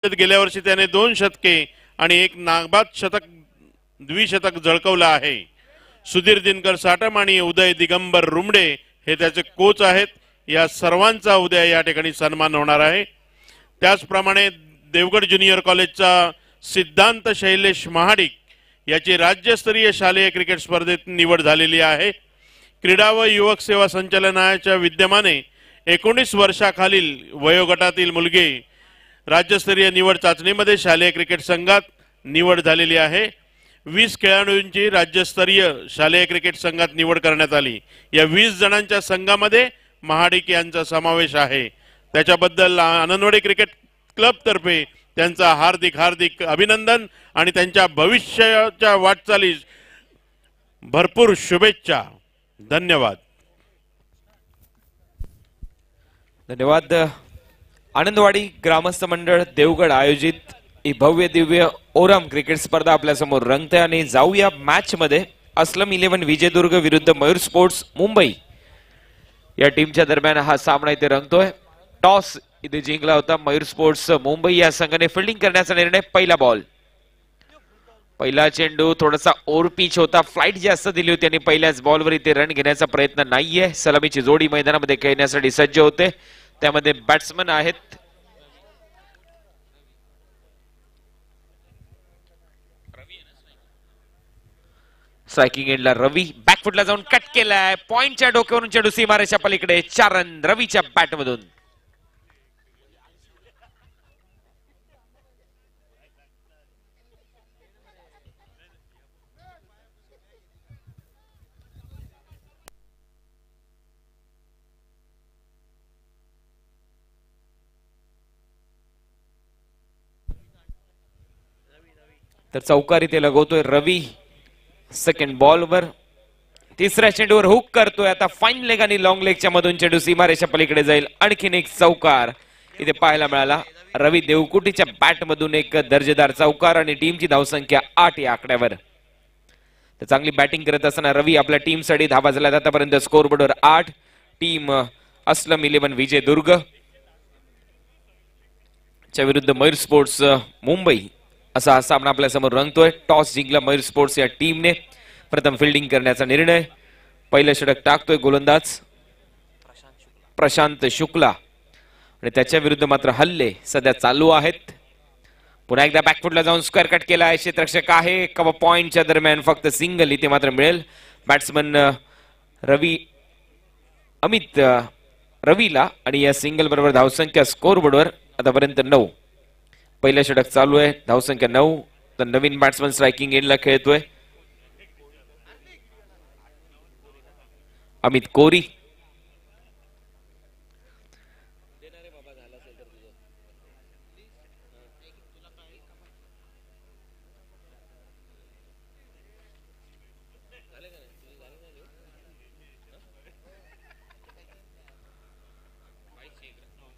गेल्या वर्षी त्याने 2 शतके आणि 1 नाबाद शतक द्विशतक झळकवलं आहे. सुधीर दिनकर साटम आणि उदय दिगंबर रुमडे हे त्याचे कोच आहेत. या सर्वांचा उद्या या ठिकाणी सन्मान होणार आहे. त्याचप्रमाणे देवगड ज्युनियर कॉलेजचा सिद्धांत शैलेश महाडिक याची राज्यस्तरीय शालेय क्रिकेट स्पर्धेत निवड झालेली आहे. क्रीडा व युवक सेवा संचालनालयाच्या विद्यमाने 19 वर्षाखालील वयोगटातील मुलगे राज्यस्तरीय निवड चाचणीमध्ये शालेय क्रिकेट संघात निवड झालेली आहे. 20 खेळाडूंची राज्यस्तरीय शालेय क्रिकेट संघात निवड करण्यात आली. या 20 जणांच्या संघामध्ये महाडिक यांचा समावेश आहे. त्याच्याबद्दल आनंदवाडी क्रिकेट क्लब तर्फे त्यांचा हार्दिक अभिनंदन आणि त्यांच्या भविष्याच्या वाटचालीस भरपूर शुभेच्छा. धन्यवाद. धन्यवाद. आनंदवाडी ग्रामस्थ मंडळ देवगड आयोजित ही भव्य दिव्य ओरम क्रिकेट स्पर्धा आपल्या समोर रंगते आणि जाऊया मॅच मध्ये. अस्लम 11 विजयदुर्ग विरुद्ध मयूर स्पोर्ट्स मुंबई या टीमच्या दरम्यान हा सामना इथे रंगतोय. टॉस इथे जिंकला होता मयूर स्पोर्ट्स मुंबई या संघाने फिल्डिंग करण्याचा निर्णय. पहिला बॉल, पहिला चेंडू थोडासा ओव्हर पिच होता, फ्लाइट जास्त दिली होती आणि पहिल्याच बॉलवर इथे रन घेण्याचा प्रयत्न नाहीये. सलामीची जोडी मैदानामध्ये खेळण्यासाठी सज्ज होते. त्यामध्ये बॅट्समन आहेत स्ट्रायकिंग एंडला रवी. बॅकफुटला जाऊन कट केलाय. पॉइंटच्या डोक्यावरून चेंडू सीमारेषा पलीकडे. 4 रन रवीच्या बॅटमधून. तर चौकार इथे लगवतोय रवी. सेकंड बॉलवर तिसऱ्या चेंडूवर हुक करतोय. आता फाईन लेग आणि लॉंग लेगच्या मधून चेंडू सीमारेषा पलीकडे जाईल. आणखीन एक चौकार इथे पाहायला मिळाला. रवी देवकुटीच्या बॅट मधून एक दर्जेदार चौकार आणि टीमची धावसंख्या 8 या आकड्यावर. तर चांगली बॅटिंग करत असताना रवी आपल्या टीमसाठी धावा झाल्या. आतापर्यंत स्कोरबोर्डवर 8. टीम अस्लम 11 विजयदुर्ग च्या विरुद्ध मयूर स्पोर्ट्स मुंबई असा हा सामना आपल्या समोर रंगतोय. टॉस जिंकला मयूर स्पोर्ट्स या टीमने. प्रथम फिल्डिंग करण्याचा निर्णय. पहिलं षटक टाकतोय गोलंदाज प्रशांत शुक्ला आणि त्याच्या विरुद्ध मात्र हल्ले सध्या चालू आहेत. पुन्हा एकदा बॅकफुटला जाऊन स्क्वेअर कट केला आहे. क्षेत्ररक्षक आहे. कव्हर पॉइंटच्या दरम्यान फक्त सिंगल इथे मात्र मिळेल. बॅट्समन रवी अमित रवीला आणि या सिंगल बरोबर धावसंख्या स्कोरबोर्डवर आतापर्यंत 9. पहिलं षटक चालू आहे. धावसंख्या 9. तर नवीन बॅट्समन स्ट्रायकिंग एंडला खेळतोय अमित कोरी.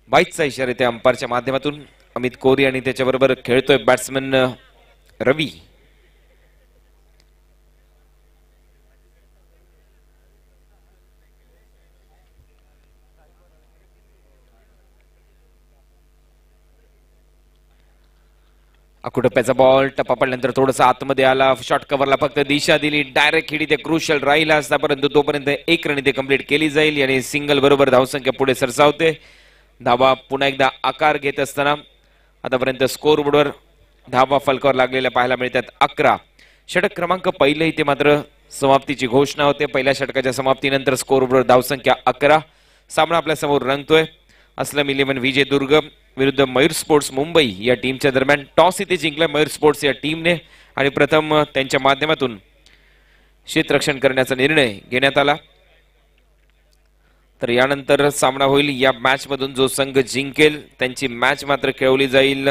बाईटचा इशारा त्या अंपायरच्या माध्यमातून. अमित कोरी आणि त्याच्याबरोबर खेळतोय बॅट्समन रवी. अकुटप्प्याचा बॉल टप्पा पडल्यानंतर थोडासा आतमध्ये आला. शॉर्ट कव्हरला फक्त दिशा दिली. डायरेक्ट हिट इथे क्रुशियल राहिला असता परंतु तोपर्यंत 1 रन इथे कंप्लीट केली जाईल आणि सिंगल बरोबर धावसंख्या पुढे सरसावते. धावा पुन्हा एकदा आकार घेत असताना आतापर्यंत स्कोरबोर्डवर धावा फलकावर लागलेल्या पाहायला मिळतात 11. षटक क्रमांक पहिले इथे मात्र समाप्तीची घोषणा होते. पहिल्या षटकाच्या समाप्तीनंतर स्कोरबोर्डवर धावसंख्या 11. सामना आपल्या समोर रंगतोय. अस्लम 11 विजयदुर्ग विरुद्ध मयूर स्पोर्ट्स मुंबई या टीमच्या दरम्यान. टॉस इथे जिंकला मयूर स्पोर्ट्स या टीमने आणि प्रथम त्यांच्या माध्यमातून क्षेत्ररक्षण करण्याचा निर्णय घेण्यात आला. तर यानंतर सामना होईल. या मॅच मधून जो संघ जिंकेल त्यांची मॅच मात्र खेळवली जाईल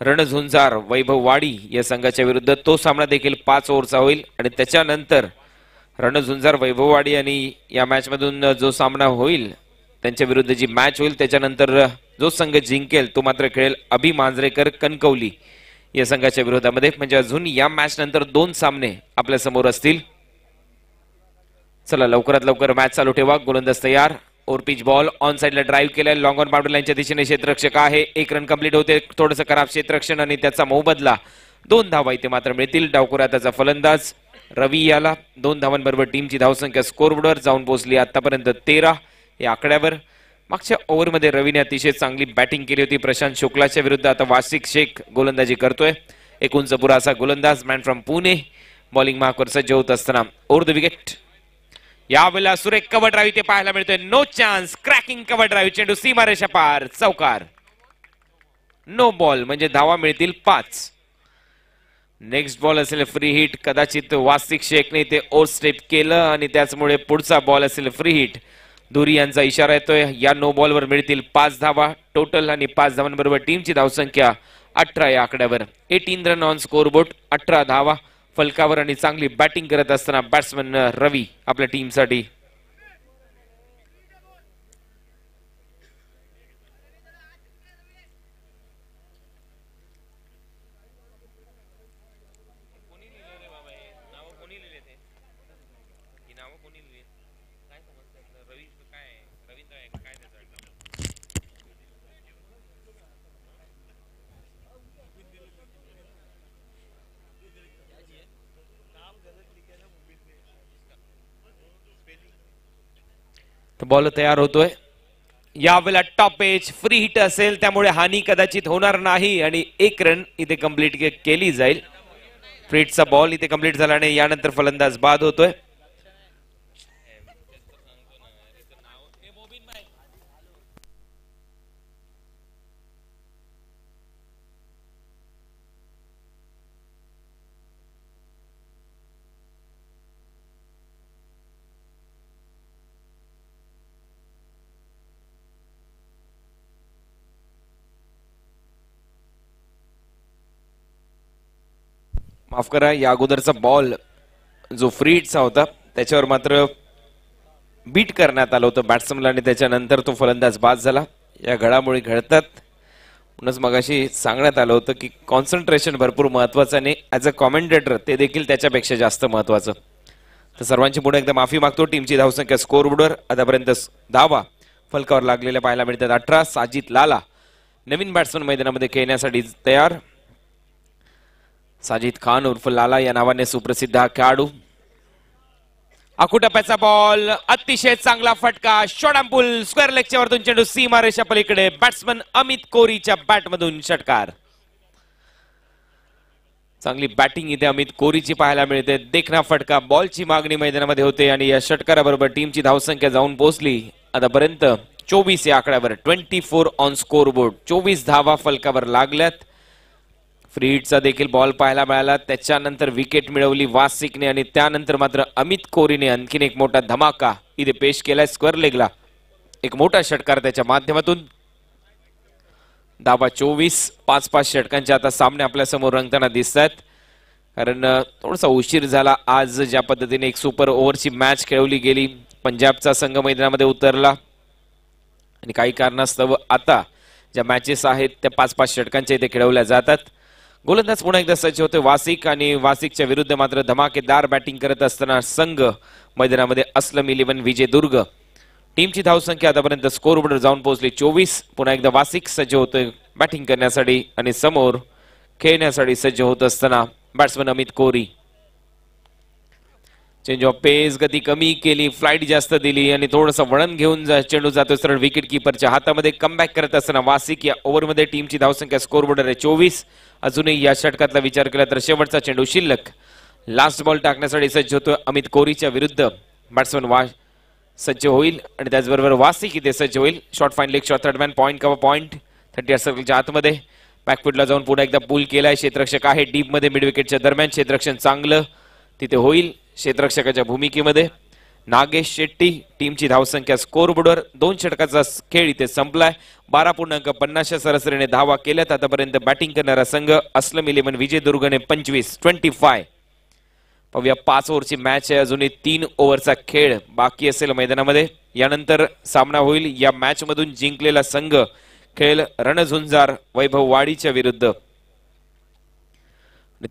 रणझुंजार वैभववाडी या संघाच्या विरुद्ध. तो सामना देखील 5 ओव्हरचा होईल आणि त्याच्यानंतर रणझुंजार वैभववाडी आणि या मॅच मधून जो सामना होईल त्यांच्या विरुद्ध जी मॅच होईल त्याच्यानंतर जो संघ जिंकेल तो मात्र खेळेल अभि मांजरेकर कणकवली या संघाच्या विरोधामध्ये. म्हणजे अजून या मॅच नंतर 2 सामने आपल्या समोर असतील. चला लवकरात लवकर मॅच चालू ठेवा. गोलंदाज तयार. ओव्हर पिच बॉल ऑन साइडला ड्राईव्ह केलाय, लॉंग ऑन बाउंड्री लाईनच्या दिशेने क्षेत्ररक्षक आहे. 1 रन कंप्लीट होते. थोडंसं खराब क्षेत्ररक्षण आणि त्याचा मोबदला 2 धावा इथे मात्र मिळतील. डावखुरा त्याचा फलंदाज रवी याला 2 धावांबरोबर टीमची धावसंख्या स्कोरबोर्डवर जाऊन पोहोचली आतापर्यंत 13 या आकड्यावर. मागच्या ओव्हरमध्ये रवीने अतिशय चांगली बॅटिंग केली होती प्रशांत शुक्लाच्या विरुद्ध. आता वासिक शेख गोलंदाजी करतोय. 19 पुरा असा गोलंदाज मॅन फ्रॉम पुणे बॉलिंग मार्कवर सज्ज होत असताना ओव्हर द विकेट. यावेळेला सुरेख कव्हर ड्राईव्ह इथे पाहायला मिळतोय. No chance, cracking cover drive, चेंडू सीमारेषा पार, चौकार. नो बॉल म्हणजे धावा मिळतील 5. नेक्स्ट बॉल असेल फ्री हिट. कदाचित वासिक शेखने ते ओव्हर स्टेप केलं आणि त्याचमुळे पुढचा बॉल असेल फ्री हिट. धुरी यांचा इशारा येतोय. या नो बॉलवर मिळतील 5 धावा टोटल आणि 5 धावांबरोबर टीमची धावसंख्या 18 या आकड्यावर. 18 रन ऑन स्कोरबोर्ड, 18 धावा फलकावर आणि चांगली बॅटिंग करत असताना बॅट्समन रवी आपल्या टीमसाठी. बॉल तयार होतोय. यावेळेला टॉप एज फ्री हिट असेल त्यामुळे हानी कदाचित होणार नाही आणि 1 रन इथे कंप्लीट केली जाईल. फ्रीटचा बॉल इथे कंप्लीट झाला आणि यानंतर फलंदाज बाद होतोय. माफ करा, या अगोदरचा बॉल जो फ्रीटचा होता त्याच्यावर मात्र बीट करण्यात आलं होतं बॅट्समनला आणि त्याच्यानंतर तो फलंदाज बाद झाला. या घडामोडी घडतात म्हणूनच मगाशी सांगण्यात आलं होतं की कॉन्सन्ट्रेशन भरपूर महत्वाचं आणि ऍज अ कॉमेंटेटर ते देखील त्याच्यापेक्षा जास्त महत्वाचं. तर सर्वांची पुढे एकदा माफी मागतो. टीमची धावसंख्या स्कोरबोर्डवर आतापर्यंत धावा फलकावर लागलेल्या पाहायला मिळतात 18. साजिद लाला नवीन बॅट्समन मैदानामध्ये खेळण्यासाठी तयार. साजिद खान उर्फ लाला या नावाने सुप्रसिद्ध हा खेळाडू. आकुटप्याचा बॉल, अतिशय चांगला फटका, शॉर्ट आर्म पुल, स्क्वेअर लेगच्या वरतून चेंडू सीमारेषा पलीकडे. बॅट्समन अमित कोरीच्या बॅटमधून षटकार. चांगली बॅटिंग इथे अमित कोरीची पाहायला मिळते. देखना फटका, बॉलची मागणी मैदानामध्ये होते आणि या षटकाराबरोबर टीमची धावसंख्या जाऊन पोहोचली आतापर्यंत 24 या आकड्यावर. 24 ऑन स्कोरबोर्ड, 24 धावा फलकावर लागल्यात. फ्री हिटचा देखील बॉल पाहायला मिळाला. त्याच्यानंतर विकेट मिळवली वासिकने आणि त्यानंतर मात्र अमित कोरीने आणखीन एक मोठा धमाका इथे पेश केलाय. स्क्वेअर लेगला एक मोठा षटकार त्याच्या माध्यमातून. धावा 24. 5-5 षटकांचे आता सामने आपल्या समोर रंगताना दिसत आहेत. कारण थोडासा उशीर झाला आज. ज्या पद्धतीने एक सुपर ओव्हरची मॅच खेळवली गेली, पंजाबचा संघ मैदानामध्ये उतरला आणि काही कारणास्तव आता ज्या मॅचेस आहेत त्या 5-5 षटकांच्या इथे खेळवल्या जातात. गोलंदाज पुन्हा एकदा सज्ज होते वासिक आणि वासिकच्या विरुद्ध मात्र धमाकेदार बॅटिंग करत असताना संघ मैदानामध्ये अस्लम 11 विजय दुर्ग. टीमची धावसंख्या आतापर्यंत स्कोरबोर्डवर जाऊन पोहोचली 24. पुन्हा एकदा वासिक सज्ज होतोय बॅटिंग करण्यासाठी आणि समोर खेळण्यासाठी सज्ज होत असताना batsman Amit Kori. Change of pace, गती कमी केली, फ्लाइट जास्त दिली आणि थोडंसं वळण घेऊन चेंडू जातो सरळ विकेट किपरच्या हातामध्ये. कमबॅक करत असताना वासिक या ओव्हरमध्ये टीमची धावसंख्या स्कोरबोर्डवर आहे 24. अजूनही या षटकातला विचार केला तर शेवटचा चेंडू शिल्लक. लास्ट बॉल टाकण्यासाठी सज्ज होतो अमित कोरीच्या विरुद्ध बॅट्समन सज्ज होईल आणि त्याचबरोबर वासिक इथे सज्ज होईल. Short fine leg shot, third man point cover point 38 सर्कलच्या आतमध्ये. बॅकफुटला जाऊन पुन्हा एकदा पूल केलाय. क्षेत्ररक्षक आहे डीप मध्ये मिड विकेटच्या दरम्यान. क्षेत्ररक्षण चांगलं तिथे होईल क्षेत्ररक्षकाच्या भूमिकेमध्ये. नागेश शेट्टी. टीमची धावसंख्या स्कोरबोर्डवर 2 षटकाचा खेळ इथे संपलाय. 12.50 सरासरीने धावा केल्यात आतापर्यंत बॅटिंग करणारा संघ अस्लम 11 विजय दुर्गने 25. पाहूया 5 ओव्हरची मॅच आहे. अजूनही 3 ओव्हरचा खेळ बाकी असेल मैदानामध्ये. यानंतर सामना होईल. या मॅच मधून जिंकलेला संघ खेळ रणझुंजार वैभव वाडीच्या विरुद्ध.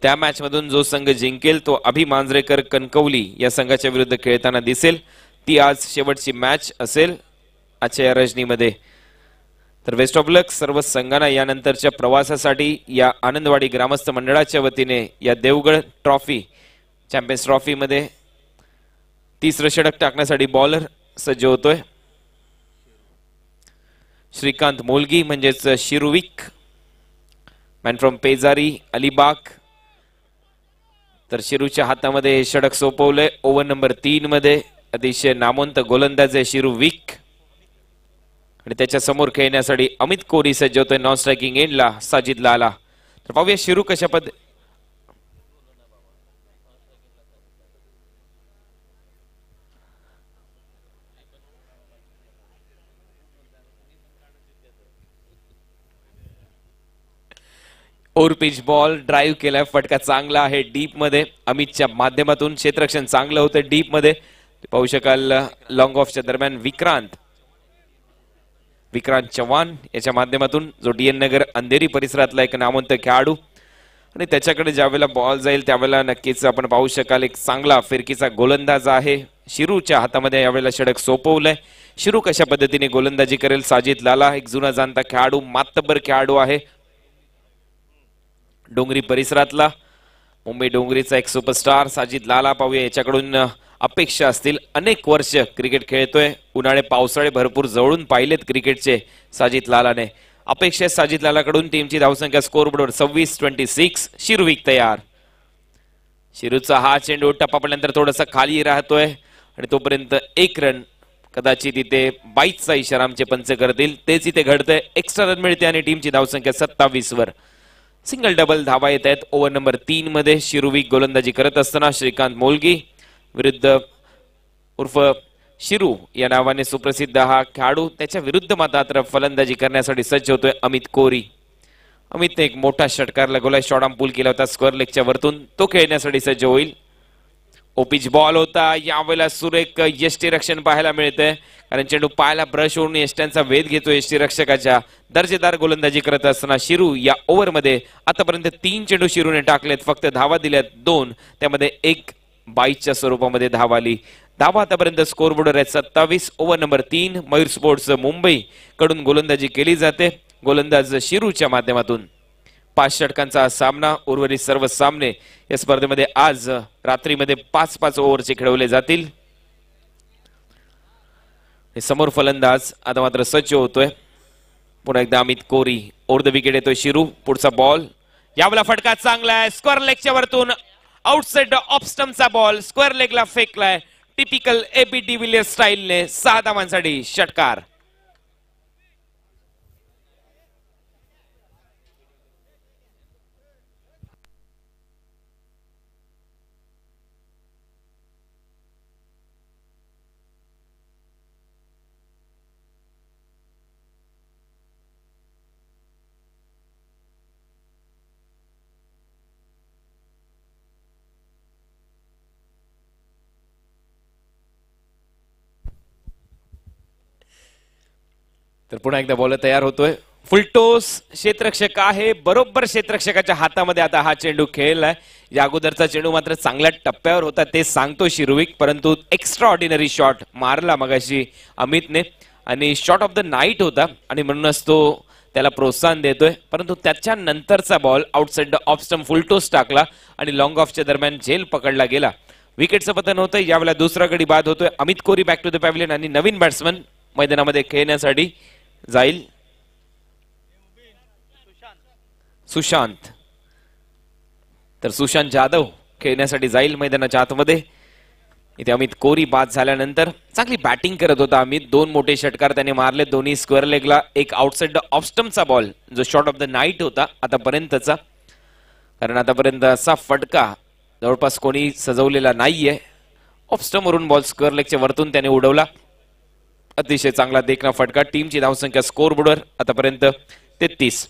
त्या मॅच मधून जो संघ जिंकेल तो अभि मांजरेकर कणकवली या संघाच्या विरुद्ध खेळताना दिसेल. ती आज शेवटची मॅच असेल आजच्या या रजनीमध्ये. तर बेस्ट ऑफ लक सर्व संघांना यानंतरच्या प्रवासासाठी. या आनंदवाडी ग्रामस्थ मंडळाच्या वतीने या देवगड ट्रॉफी चॅम्पियन्स ट्रॉफी मध्ये तिसरं षटक टाकण्यासाठी बॉलर सज्ज होतोय. श्रीकांत मोलगी म्हणजेच शिरुविक, मॅन फ्रॉम पेजारी अलिबाग. तर शिरूच्या हातामध्ये हे षटक सोपवलंय. ओव्हर नंबर 3 मध्ये अतिशय नामवंत गोलंदाज आहे शिरुविक आणि त्याच्या समोर खेळण्यासाठी अमित कोरी सज्ज होतोय. नॉन स्ट्रायकिंग एंडला साजिद लाला. तर पाहूया शिरू कशा ओव्हर पिच बॉल ड्राईव्ह केलाय. फटका चांगला आहे डीप मध्ये. अमितच्या माध्यमातून क्षेत्ररक्षण चांगलं होतं डीप मध्ये. पाहू शकाल लॉंग ऑफच्या दरम्यान विक्रांत चव्हाण याच्या माध्यमातून, जो डीएन नगर अंधेरी परिसरातला एक नामवंत खेळाडू आणि त्याच्याकडे ज्यावेळेला बॉल जाईल त्यावेळेला नक्कीच आपण पाहू शकाल एक चांगला फिरकीचा गोलंदाज आहे. शिरूच्या हातामध्ये यावेळेला षटक सोपवलंय. शिरू कशा पद्धतीने गोलंदाजी करेल. साजिद लाला एक जुना जाणता खेळाडू, मातब्बर खेळाडू आहे. डोंगरी परिसरातला मुंबई डोंगरीचा एक सुपरस्टार साजिद लाला. पाहूया याच्याकडून अपेक्षा असतील. अनेक वर्ष क्रिकेट खेळतोय. उन्हाळे पावसाळे भरपूर जवळून पाहिलेत क्रिकेटचे साजिद लालाने. अपेक्षा साजिद लालाकडून टीमची धावसंख्या स्कोरबोर्डवर 26-26. शिरुविक तयार. शिरूचा हा चेंडू टप्पा पडल्यानंतर थोडासा खाली राहतोय आणि तोपर्यंत 1 रन कदाचित इथे 22चा इशारा आमचे पंच करतील. तेच इथे घडतंय. एक्स्ट्रा रन मिळते आणि टीमची धावसंख्या 27 वर. सिंगल डबल धावा येत आहेत. ओव्हर नंबर 3 मध्ये शिरुविक गोलंदाजी करत असताना श्रीकांत मोलगी विरुद्ध उर्फ शिरू या नावाने सुप्रसिद्ध हा खेळाडू, त्याच्या विरुद्ध मात्र फलंदाजी करण्यासाठी सज्ज होतोय अमित कोरी. अमितने एक मोठा षटकार लगवलाय. शॉर्ट आर्म पूल केला होता स्क्वेअर लेगच्या वरतून. तो खेळण्यासाठी सज्ज होईल. ओपिच बॉल होता. यावेळेला सुरेख यष्टीरक्षण पाहायला मिळतंय कारण चेंडू पायाला ब्रश होऊन यष्ट्यांचा वेध घेतो यष्टीरक्षकाच्या. दर्जेदार गोलंदाजी करत असताना शिरू या ओव्हरमध्ये आतापर्यंत 3 चेंडू शिरूने टाकलेत. फक्त धावा दिल्यात 2, त्यामध्ये 1 22च्या स्वरूपामध्ये धावा आली. धावा आतापर्यंत स्कोरबोर्डवर आहेत 27. Over number 3 Mayur sports Mumbai कडून गोलंदाजी केली जाते. गोलंदाज शिरूच्या माध्यमातून. 5 षटकांचा सामना. उर्वरित सर्व सामने या स्पर्धेमध्ये आज रात्रीमध्ये 5-5 ओव्हरचे खेळवले जातील. समोर फलंदाज आता मात्र सज्ज होतोय. पुन्हा एकदा अमित कोरी. ओव्हर द विकेट येतोय शिरू. पुढचा बॉल. यावेळेला फटका चांगला आहे. स्क्वेअर लेगच्या वरतून आउटसाइड ऑफ स्टंपचा बॉल स्क्वेअर लेगला फेकलाय. टिपिकल एबी डिव्हिलियर्स स्टाईलने 6 धावांसाठी षटकार. तर पुन्हा एकदा बॉलर तयार होतोय. फुलटोस क्षेत्ररक्षक आहे. बरोबर क्षेत्ररक्षकाच्या हातामध्ये आता हा चेंडू खेळलाय. या अगोदरचा चेंडू मात्र चांगल्या टप्प्यावर होता ते सांगतो शिरुविक, परंतु एक्स्ट्रा ऑर्डिनरी शॉट मारला मगाशी अमितने आणि शॉट ऑफ द नाईट होता आणि म्हणूनच तो त्याला प्रोत्साहन देतोय. परंतु त्याच्या नंतरचा ball outside off stump full toss टाकला आणि लॉंग ऑफच्या दरम्यान झेल पकडला गेला. विकेटचं पतन होतं. यावेळेला दुसरा गडी बाद होतोय. अमित कोरी बॅक टू द पॅव्हिलियन आणि नवीन बॅट्समन मैदानामध्ये खेळण्यासाठी जाईल. सुशांत. तर सुशांत जाधव खेळण्यासाठी जाईल मैदानाच्या आतमध्ये. इथे अमित कोरी बाद झाल्यानंतर चांगली बॅटिंग करत होता अमित. 2 मोठे षटकार त्याने मारले. दोन्ही स्क्वेअर लेगला. एक आउटसाइड ऑफ स्टंपचा बॉल जो शॉट ऑफ द नाईट होता आतापर्यंतचा, कारण आतापर्यंत असा फटका जवळपास कोणी सजवलेला नाहीये. ऑफ स्टंप वरून बॉल स्क्वेअर लेगच्या वरतून त्याने उडवला. अतिशय चांगला देखना फटका. टीमची धावसंख्या स्कोरबोर्डवर आतापर्यंत 33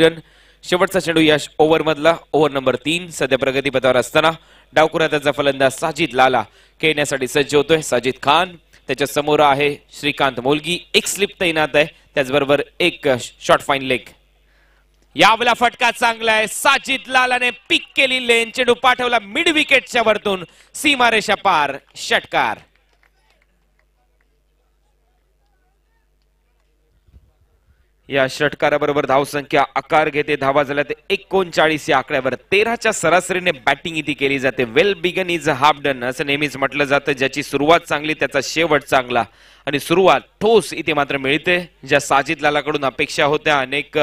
रन. शेवटचा चेंडू या ओव्हर मधला. ओव्हर नंबर 3 सध्या प्रगतीपथावर असताना डावकुराचा फलंदाज साजिद लाला खेळण्यासाठी सज्ज होतोय. साजिद खान. त्याच्या समोर आहे श्रीकांत मोलगी. एक स्लिप तैनात आहे. त्याचबरोबर एक शॉर्ट फाईन लेग. यावेळेला फटका चांगला आहे. साजिद लालाने पिक केली लेन. चेंडू पाठवला मिड विकेटच्या वरतून सीमारेषा पार. षटकार. या षटकाराबरोबर धावसंख्या आकार घेते. धावा झाल्या ते 39 या आकड्यावर. 13च्या सरासरीने बॅटिंग इथे केली जाते. Well begun is half done असं नेहमीच म्हटलं जातं. ज्याची सुरुवात चांगली त्याचा शेवट चांगला, आणि सुरुवात ठोस इथे मात्र मिळते. ज्या साजिद लालाकडून अपेक्षा होत्या, अनेक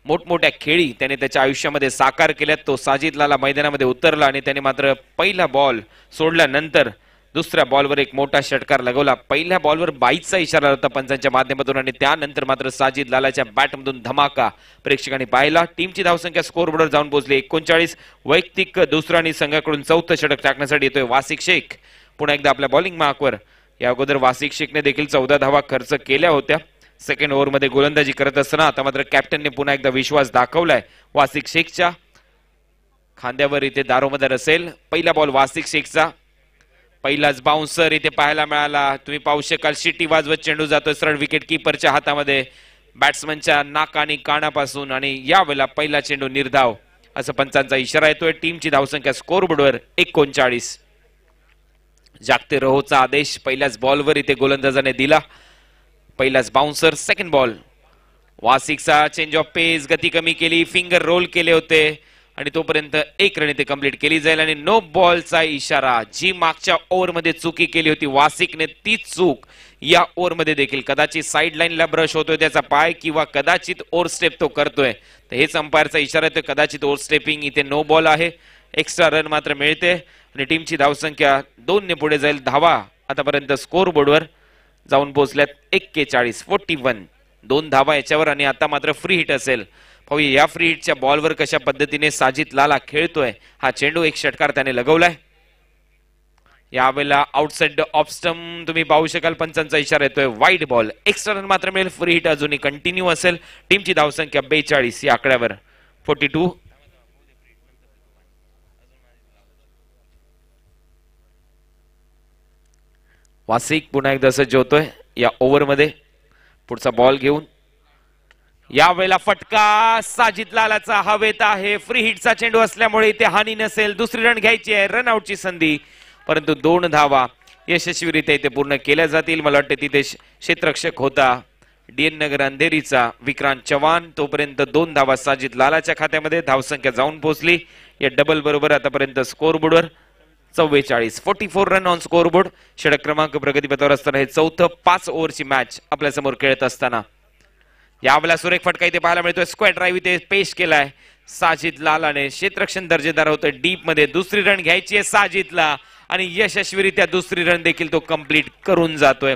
मोठमोठ्या खेळी त्याने त्याच्या आयुष्यामध्ये साकार केल्यात, तो साजिद लाला मैदानामध्ये उतरला आणि त्याने मात्र पहिला बॉल सोडल्यानंतर दुसऱ्या बॉलवर एक मोठा षटकार लगवला. पहिल्या बॉलवर बाईचा इशारा होता पंचांच्या माध्यमातून, आणि त्यानंतर मात्र साजिद लालाच्या बॅटमधून धमाका प्रेक्षकांनी पाहिला. टीमची धावसंख्या स्कोरबोर्डवर जाऊन पोहोचली 39. वैयक्तिक दुसरा आणि संघाकडून चौथं षटक टाकण्यासाठी येतोय वासिक शेख पुन्हा एकदा आपल्या बॉलिंग मार्कवर. या अगोदर वासिक शेखने देखील 14 धावा खर्च केल्या होत्या सेकंड ओव्हरमध्ये गोलंदाजी करत असताना. आता मात्र कॅप्टनने पुन्हा एकदा विश्वास दाखवलाय वासिक शेखच्या खांद्यावर. इथे दारोमदार असेल. पहिला बॉल वासिक शेखचा, पहिलाच बाउन्सर इथे पाहायला मिळाला. तुम्ही पाहू शकाल शिटी वाजवत चेंडू जातोय सरळ विकेट कीपरच्या हातामध्ये, बॅट्समनच्या नाक आणि कानापासून, आणि यावेळेला पहिला चेंडू निर्धाव असं पंचांचा इशारा येतोय. टीमची धावसंख्या स्कोरबोर्डवर 39. जागते रहोचा आदेश पहिल्याच बॉलवर इथे गोलंदाजाने दिला. पहिलाच बाउन्सर. सेकंड बॉल वासिकचा चेंज ऑफ पेस, गती कमी केली, फिंगर रोल केले होते, आणि तोपर्यंत एक रन इथे कंप्लीट केली जाईल. आणि नो बॉलचा इशारा. जी मागच्या ओव्हरमध्ये चुकी केली होती वासिकने, ती चूक या ओव्हरमध्ये देखील कदाचित साईड लाईनला ब्रश होतोय त्याचा पाय, किंवा कदाचित ओव्हर स्टेप तो करतोय, तर हेच अंपायरचा इशारा येतोय. कदाचित ओव्हर स्टेपिंग. इथे नो बॉल आहे. एक्स्ट्रा रन मात्र मिळते आणि टीमची धावसंख्या 2 ने पुढे जाईल. धावा आतापर्यंत स्कोर बोर्डवर जाऊन पोहोचल्यात 41. 2 धावा याच्यावर, आणि आता मात्र फ्री हिट असेल. पाहूया या फ्री हिटच्या बॉलवर कशा पद्धतीने साजिद लाला खेळतोय. हा चेंडू एक षटकार त्याने लगवलाय. यावेळेला आउटसाइड ऑफ स्टंप तुम्ही पाहू शकाल पंचांचा इशारा येतोय. Wide ball. एक्स्ट्रा रन मात्र मिळेल. फ्री हिट अजूनही कंटिन्यू असेल. टीमची धावसंख्या 42 या आकड्यावर. 42. वासिक पुन्हा एकदा सज्ज होतोय या ओव्हरमध्ये पुढचा बॉल घेऊन. यावेळेला फटका साजिद लालाचा हवेत आहे. फ्री हिटचा चेंडू असल्यामुळे इथे हानी नसेल. दुसरी रन घ्यायची आहे. रनआउटची संधी, परंतु 2 धावा यशस्वीरित्या इथे पूर्ण केल्या जातील. मला वाटतं तिथे क्षेत्ररक्षक होता डीएन नगर अंधेरीचा विक्रांत चव्हाण. तोपर्यंत 2 धावा साजिद लालाच्या खात्यामध्ये. धावसंख्या जाऊन पोहोचली या डबल बरोबर आतापर्यंत स्कोरबोर्डवर 44 रन ऑन स्कोरबोर्ड. षटक क्रमांक प्रगतीपथावर असताना हे चौथं 5 ओव्हरची मॅच आपल्या समोर खेळत असताना यावेळेला सुरेख फटका इथे पाहायला मिळतोय. स्क्वेअर ड्राईव्ह इथे पेश केलाय साजिद लालाने. क्षेत्ररक्षण दर्जेदार होतोय डीप मध्ये. दुसरी रन घ्यायची आहे साजिदला, आणि यशस्वीरित्या दुसरी रन देखील तो कंप्लीट करून जातोय.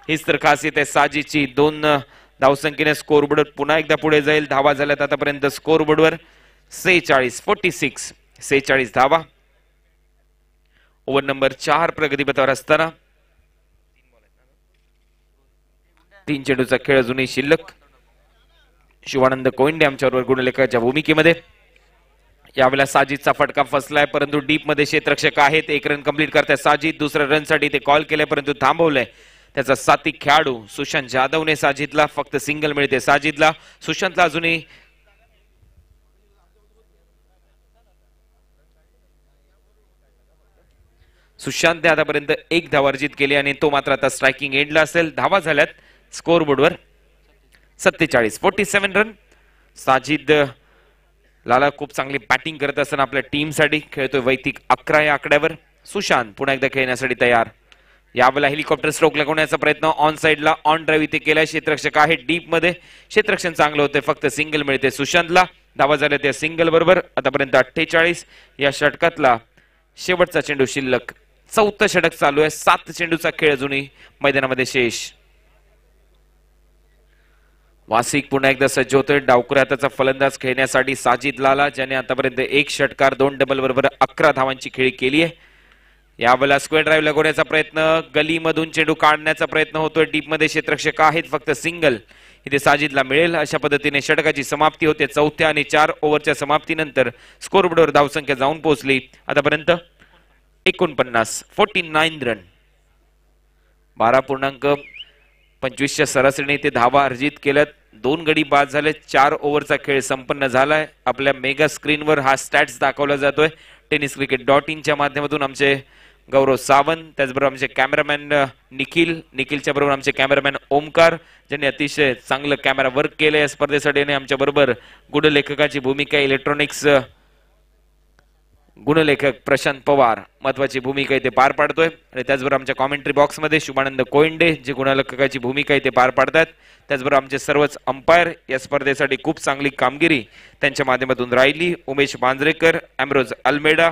हीच तर खासियत आहे साजिदची. 2 धावसंख्येने स्कोरबोर्डवर पुन्हा एकदा पुढे जाईल. धावा झाल्यात आतापर्यंत स्कोरबोर्डवर 46 धावा. ओव्हर नंबर 4 प्रगतीपथावर असताना 3 चेंडूचा खेळ अजूनही शिल्लक. शिवानंद कोइंडे आमच्याबरोबर गुणलेखकाच्या भूमिकेमध्ये. यावेळेला साजिदचा फटका फसलाय, परंतु डीप मध्ये क्षेत्ररक्षक आहेत. 1 रन कंप्लीट करताय साजिद. दुसऱ्या रन साठी ते कॉल केलंय, परंतु थांबवलंय त्याचा साथी खेळाडू सुशांत जाधवने. साजिदला फक्त सिंगल मिळते. साजिदला. सुशांतला अजूनही सुशांतने आतापर्यंत 1 धाव अर्जित केली, आणि तो मात्र आता स्ट्रायकिंग एंडला असेल. धावा झाल्यात स्कोरबोर्डवर 47 रन. साजिद लाला खूप चांगली बॅटिंग करत असताना आपल्या टीमसाठी खेळतोय. वैयक्तिक 11 या आकड्यावर. सुशांत पुन्हा एकदा खेळण्यासाठी तयार. यावेळेला हेलिकॉप्टर स्ट्रोक लगवण्याचा प्रयत्न ऑन साइडला ऑन ड्राईव्ह इथे केलाय. क्षेत्ररक्षक आहे डीप मध्ये. क्षेत्ररक्षण चांगलं होतंय. फक्त सिंगल मिळते सुशांतला. धावा झाल्या त्या सिंगल बरोबर. आतापर्यंत 48 या षटकातला शेवटचा चेंडू शिल्लक. 4थं षटक चालू आहे. 7 चेंडूचा खेळ अजूनही मैदानामध्ये शेष. वासिक पुन्हा एकदा सज्ज होतोय डावखुऱ्या हाताचा फलंदाज खेळण्यासाठी. साजिद लाला ज्याने आतापर्यंत 1 षटकार 2 डबल बरोबर 11 धावांची खेळी केली आहे. यावेळेला स्क्वेअर ड्राईव्ह लगवण्याचा प्रयत्न. गलीमधून चेंडू काढण्याचा प्रयत्न होतोय. डीप मध्ये क्षेत्ररक्षक आहेत. फक्त सिंगल इथे साजिदला मिळेल. अशा पद्धतीने षटकाची समाप्ती होते. 4थ्या आणि 4 ओव्हरच्या समाप्तीनंतर स्कोरबोर्डवर धावसंख्या जाऊन पोहोचली आतापर्यंत 49 रन. 12.25च्या सरासरीने ते धावा अर्जित केल्यात. 2 गडी बाद झाले. 4 ओव्हरचा खेळ संपन्न झालाय. आपल्या मेगा स्क्रीनवर हा स्टॅट्स दाखवला जातोय. tenniscricket.in च्या माध्यमातून आमचे गौरव सावंत, त्याचबरोबर आमचे कॅमेरामॅन निखिलच्या बरोबर आमचे कॅमेरामॅन ओमकार, ज्यांनी अतिशय चांगलं कॅमेरा वर्क केलं या स्पर्धेसाठी. आणि आमच्या बरोबर गुणलेखकाची भूमिका इलेक्ट्रॉनिक्स गुणलेखक प्रशांत पवार महत्वाची भूमिका इथे पार पाडतोय. आणि त्याचबरोबर आमच्या कॉमेंट्री बॉक्स मध्ये शुभानंद कोयंडे जे गुणलेखकाची भूमिका इथे पार पाडतात. त्याचबरोबर आमचे सर्वच अंपायर या स्पर्धेसाठी खूप चांगली कामगिरी त्यांच्या माध्यमातून राहिली. उमेश मांजरेकर, अमरोज अल्मेडा,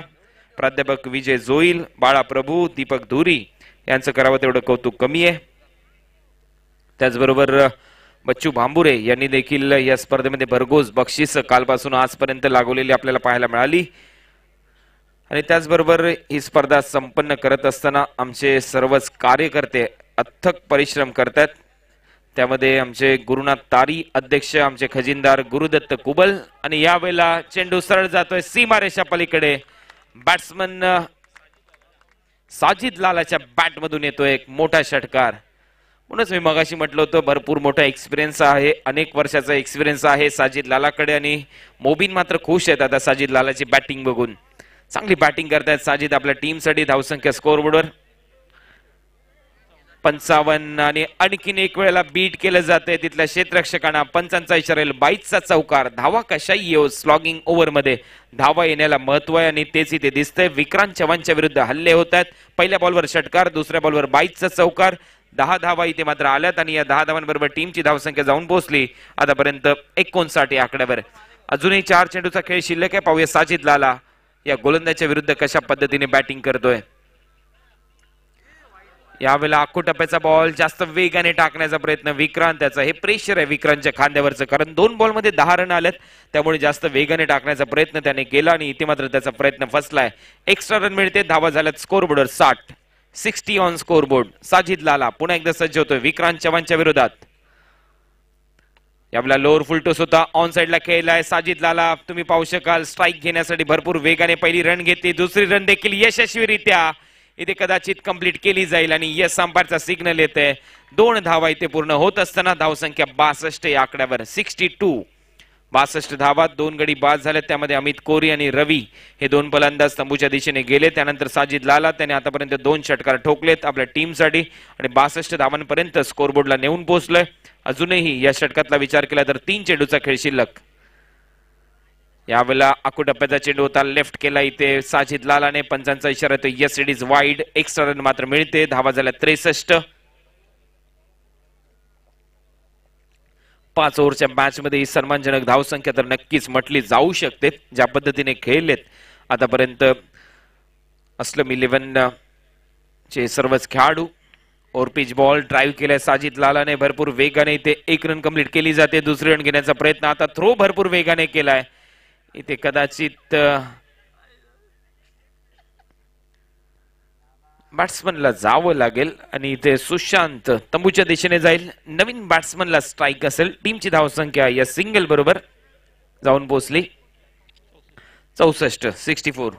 प्राध्यापक विजय जोईल, बाळा प्रभू, दीपक धुरी यांचं करावं तेवढं कौतुक कमी आहे. त्याचबरोबर बच्चू भांबुरे यांनी देखील या स्पर्धेमध्ये भरघोस बक्षीस कालपासून आजपर्यंत लागवलेली आपल्याला पाहायला मिळाली. आणि त्याचबरोबर ही स्पर्धा संपन्न करत असताना आमचे सर्वच कार्यकर्ते अथक परिश्रम करतात. त्यामध्ये आमचे गुरुनाथ तारी अध्यक्ष, आमचे खजिनदार गुरुदत्त कुबल. आणि यावेळेला चेंडू सरळ जातोय सीमारेषा पलीकडे. बॅट्समन साजिद लालाच्या बॅट मधून येतोय एक मोठा षटकार. म्हणूनच मी मगाशी म्हटलं होतं भरपूर मोठा एक्सपिरियन्स आहे, अनेक वर्षाचा एक्सपिरियन्स आहे साजिद लालाकडे. आणि मोबिन मात्र खुश आहेत आता साजिद लालाची बॅटिंग बघून. चांगली बॅटिंग करतायत साजिद आपल्या टीमसाठी. धावसंख्या स्कोरबोर्डवर 55. आणि आणखीन एक वेळेला बीट केलं जातंय तिथल्या क्षेत्ररक्षकांना. पंचांचा इशारा येईल. 22चा चौकार. धावा कशाही येऊ स्लॉगिंग ओव्हर मध्ये धावा येण्याला महत्व आहे आणि तेच इथे दिसतंय. विक्रांत चव्हाणच्या विरुद्ध हल्ले होत आहेत. पहिल्या बॉलवर षटकार, दुसऱ्या बॉलवर 22चा चौकार. 10 धावा इथे मात्र आल्यात आणि या 10 धावांबरोबर टीमची धावसंख्या जाऊन पोहोचली आतापर्यंत 59 या आकड्यावर. अजूनही 4 चेंडूचा खेळ शिल्लक आहे. पाहूया साजिद लाला या गोलंदाजाच्या विरुद्ध कशा पद्धतीने बॅटिंग करतोय. यावेळेला आखो टप्प्याचा बॉल जास्त वेगाने टाकण्याचा प्रयत्न विक्रांत. त्याचा हे प्रेशर आहे विक्रांतच्या खांद्यावरचं, कारण 2 बॉलमध्ये 10 रन आलेत. त्यामुळे जास्त वेगाने टाकण्याचा प्रयत्न त्याने केला आणि इथे मात्र त्याचा प्रयत्न फसलाय. एक्स्ट्रा रन मिळते. धावा झाल्यात स्कोरबोर्डवर 60 ऑन स्कोरबोर्ड. साजिद लाला पुन्हा एकदा सज्ज होतोय विक्रांत चव्हाणच्या विरोधात. यावेळेला लोअर फुल टॉस होता, ऑन साइडला खेळलाय साजिद लाला. तुम्ही पाहू शकाल स्ट्राईक घेण्यासाठी भरपूर वेगाने पहिली रन घेतली, दुसरी रन देखील यशस्वीरित्या इथे कदाचित कंप्लीट केली जाईल आणि यस अंपायरचा सिग्नल येते. 2 धावा इथे पूर्ण होत असताना धावसंख्या 62 या आकड्यावर. 62 धावा, 2 गडी बाद झाले. त्यामध्ये अमित कोरी आणि रवी हे 2 फलंदाज तंबूच्या दिशेने गेले. त्यानंतर साजिद लाला त्याने आतापर्यंत 2 षटकार ठोकलेत आपल्या टीमसाठी आणि 62 धावांपर्यंत स्कोरबोर्डला नेऊन पोहोचलोय. अजूनही या षटकातला विचार केला तर 3 चेंडूचा खेळ शिल्लक. यावेळेला आखो टप्प्याचा चेंडू होता, लेफ्ट केला इथे साजिद लालाने. पंचांचा इशारा येतो yes it is wide. Extra run मात्र मिळते. धावा झाल्या 63. 5 ओव्हरच्या मॅच मध्ये ही सन्मानजनक धावसंख्या तर नक्कीच म्हटली जाऊ शकते. ज्या पद्धतीने खेळलेत आतापर्यंत अस्लम 11 चे सर्वच खेळाडू. ओव्हरपिच बॉल ड्राईव्ह केलाय साजिद लालाने भरपूर वेगाने. इथे 1 रन कंप्लीट केली जाते. दुसरी रन घेण्याचा प्रयत्न. आता थ्रो भरपूर वेगाने केलाय. इथे कदाचित बॅट्समनला जावं लागेल आणि इथे सुशांत तंबूच्या दिशेने जाईल. नवीन बॅट्समनला स्ट्राईक असेल. टीमची धावसंख्या या सिंगल बरोबर जाऊन पोहोचली 64.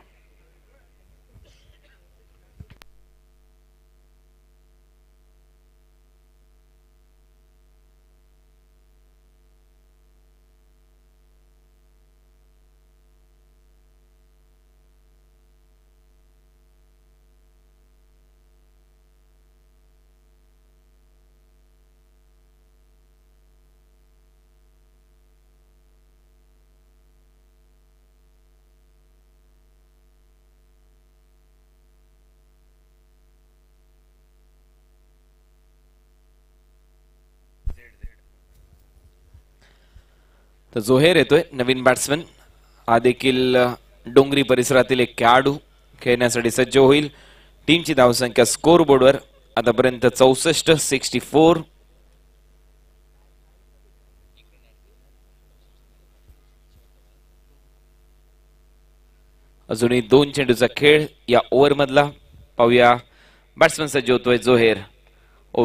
तर जोहेर येतोय नवीन बॅट्समन. हा देखील डोंगरी परिसरातील एक खेळाडू खेळण्यासाठी सज्ज होईल. टीमची धावसंख्या स्कोर बोर्डवर आतापर्यंत 64. अजूनही 2 चेंडूचा खेळ या ओव्हर मधला. पाहूया बॅट्समन सज्ज होतोय जोहेर.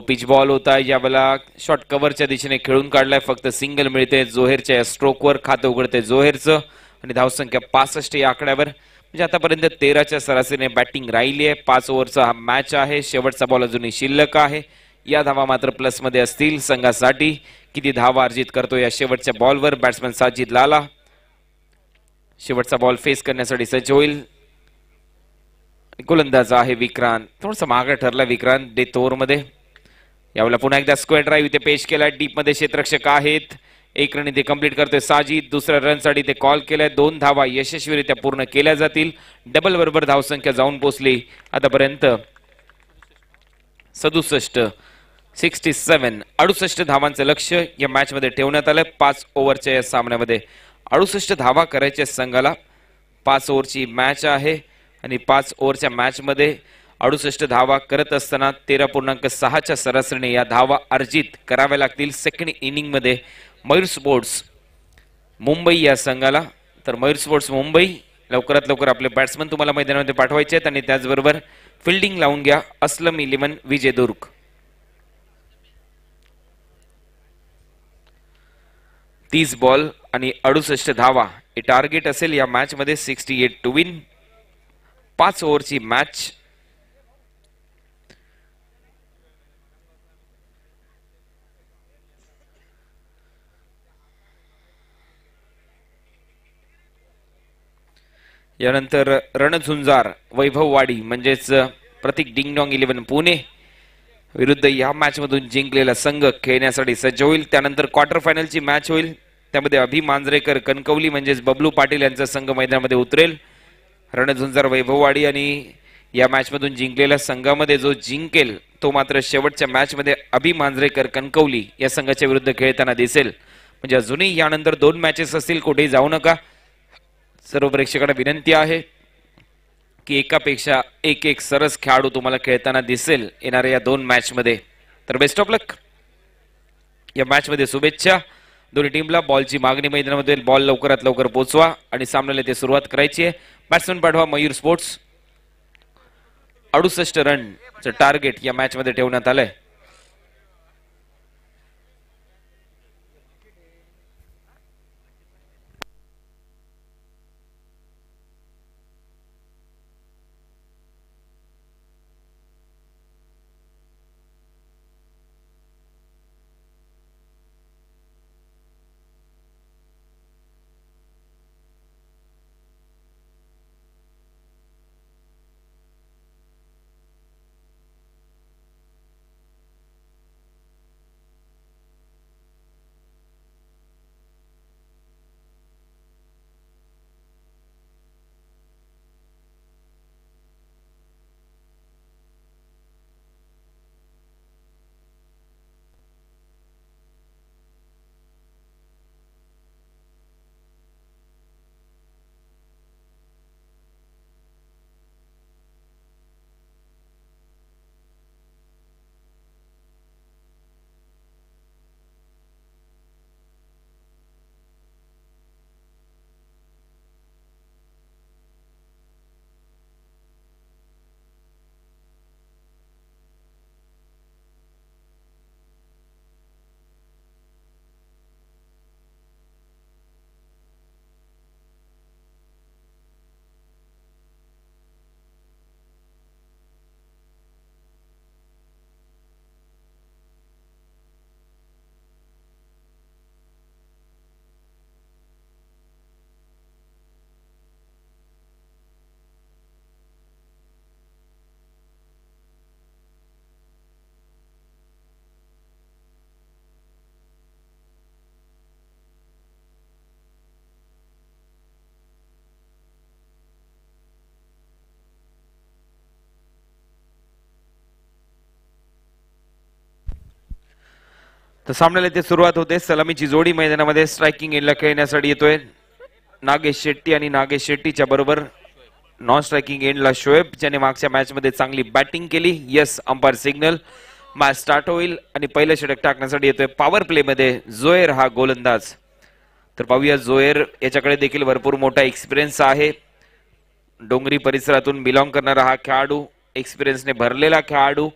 पिच बॉल होता. यावेळेला शॉर्ट कव्हरच्या दिशेने खेळून काढलाय. फक्त सिंगल मिळते. जोहेरच्या या स्ट्रोकवर खातं उघडते जोहेरचं आणि धावसंख्या 65 या आकड्यावर. म्हणजे आतापर्यंत 13च्या सरासरीने बॅटिंग राहिली आहे. 5 ओव्हरचा हा मॅच आहे. शेवटचा बॉल अजूनही शिल्लक आहे. या धावा मात्र प्लस मध्ये असतील संघासाठी. किती धावा अर्जित करतो या शेवटच्या बॉलवर बॅट्समन साजिद लाला. शेवटचा बॉल फेस करण्यासाठी सज्ज होईल. गोलंदाज आहे विक्रांत. थोडस मागे ठरला विक्रांत डेथ ओव्हर मध्ये. यावेळेला पुन्हा एकदा स्क्वेअर ड्राईव्ह इथे पेश केला. डीप मध्ये क्षेत्ररक्षक आहेत. 1 रन इथे कंप्लीट करतोय साजिद. दुसऱ्या रन साठी ते कॉल केलाय. 2 धावा यशस्वीरित्या पूर्ण केल्या जातील. डबल बरोबर धावसंख्या जाऊन पोहोचली आतापर्यंत 68 धावांचं लक्ष्य या मॅच मध्ये ठेवण्यात आलंय. 5 ओव्हरच्या या सामन्यामध्ये 68 धावा करायच्या संघाला. 5 ओव्हरची मॅच आहे आणि 5 ओव्हरच्या मॅच मध्ये 68 धावा करत असताना 13.6च्या सरासरीने या धावा अर्जित कराव्या लागतील सेकंड इनिंग मध्ये मयूर स्पोर्ट्स मुंबई या संघाला. तर मयूर स्पोर्ट्स मुंबई लवकरात लवकर आपले बॅट्समन तुम्हाला मैदानामध्ये पाठवायचे आहेत आणि त्याचबरोबर फिल्डिंग लावून घ्या. अस्लम 11 विजयदुर्ग. 30 बॉल आणि 68 धावा हे टार्गेट असेल या मॅच मध्ये. 68 टू विन. 5 ओव्हरची मॅच. यानंतर रणझुंजार वैभववाडी म्हणजेच प्रतीक डिंगडॉंग 11 पुणे विरुद्ध या मॅच मधून जिंकलेला संघ खेळण्यासाठी सज्ज होईल. त्यानंतर क्वार्टर फायनलची मॅच होईल. त्यामध्ये अभि मांजरेकर कणकवली म्हणजेच बबलू पाटील यांचा संघ मैदानामध्ये उतरेल. रणझुंजार वैभववाडी आणि या मॅच मधून जिंकलेल्या संघामध्ये जो जिंकेल तो मात्र शेवटच्या मॅच मध्ये अभि मांजरेकर कणकवली या संघाच्या विरुद्ध खेळताना दिसेल. म्हणजे अजूनही यानंतर 2 मॅचेस असतील. कुठेही जाऊ नका. सर्व प्रेक्षकांना विनंती आहे की एकापेक्षा एक सरस खेळाडू तुम्हाला खेळताना दिसेल येणाऱ्या या 2 मॅच मध्ये. तर बेस्ट ऑफ लक. या मॅच मध्ये शुभेच्छा दोन्ही टीमला. बॉलची मागणी मैदानामध्ये. बॉल लवकरात लवकर पोहोचवा आणि सामन्याला ते सुरुवात करायची आहे. बॅट्समन पाठवा मयूर स्पोर्ट्स. 68 रनचं टार्गेट या मॅच मध्ये ठेवण्यात आलंय. तर सामन्याला इथे सुरुवात होते. सलामीची जोडी मैदानामध्ये. स्ट्रायकिंग एंडला खेळण्यासाठी येतोय नागेश शेट्टी आणि नागेश शेट्टीच्या बरोबर नॉन स्ट्रायकिंग एंडला शोएब ज्याने मागच्या मॅच मध्ये चांगली बॅटिंग केली. Yes umpire signal. Match start होईल आणि पहिलं षटक टाकण्यासाठी येतोय पॉवर प्ले मध्ये जोहेर हा गोलंदाज. तर पाहूया जोहेर याच्याकडे देखील भरपूर मोठा एक्सपिरियन्स आहे. डोंगरी परिसरातून बिलॉंग करणारा हा खेळाडू. एक्सपिरियन्सने भरलेला खेळाडू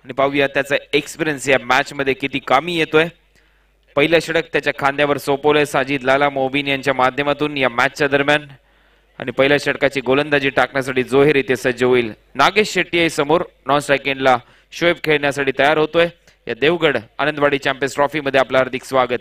आणि पाहूया त्याचा एक्सपिरियन्स या मॅच मध्ये किती कामी येतोय. पहिलं षटक त्याच्या खांद्यावर सोपवलंय साजिद लाला मोबिन यांच्या माध्यमातून या मॅचच्या दरम्यान आणि पहिल्या षटकाची गोलंदाजी टाकण्यासाठी जोहेर इथे सज्ज होईल. नागेश शेट्टी आहे समोर. नॉन स्ट्राइक एंडला शोएब खेळण्यासाठी तयार होतोय. या देवगड आनंदवाडी चॅम्पियन्स ट्रॉफी मध्ये आपलं हार्दिक स्वागत.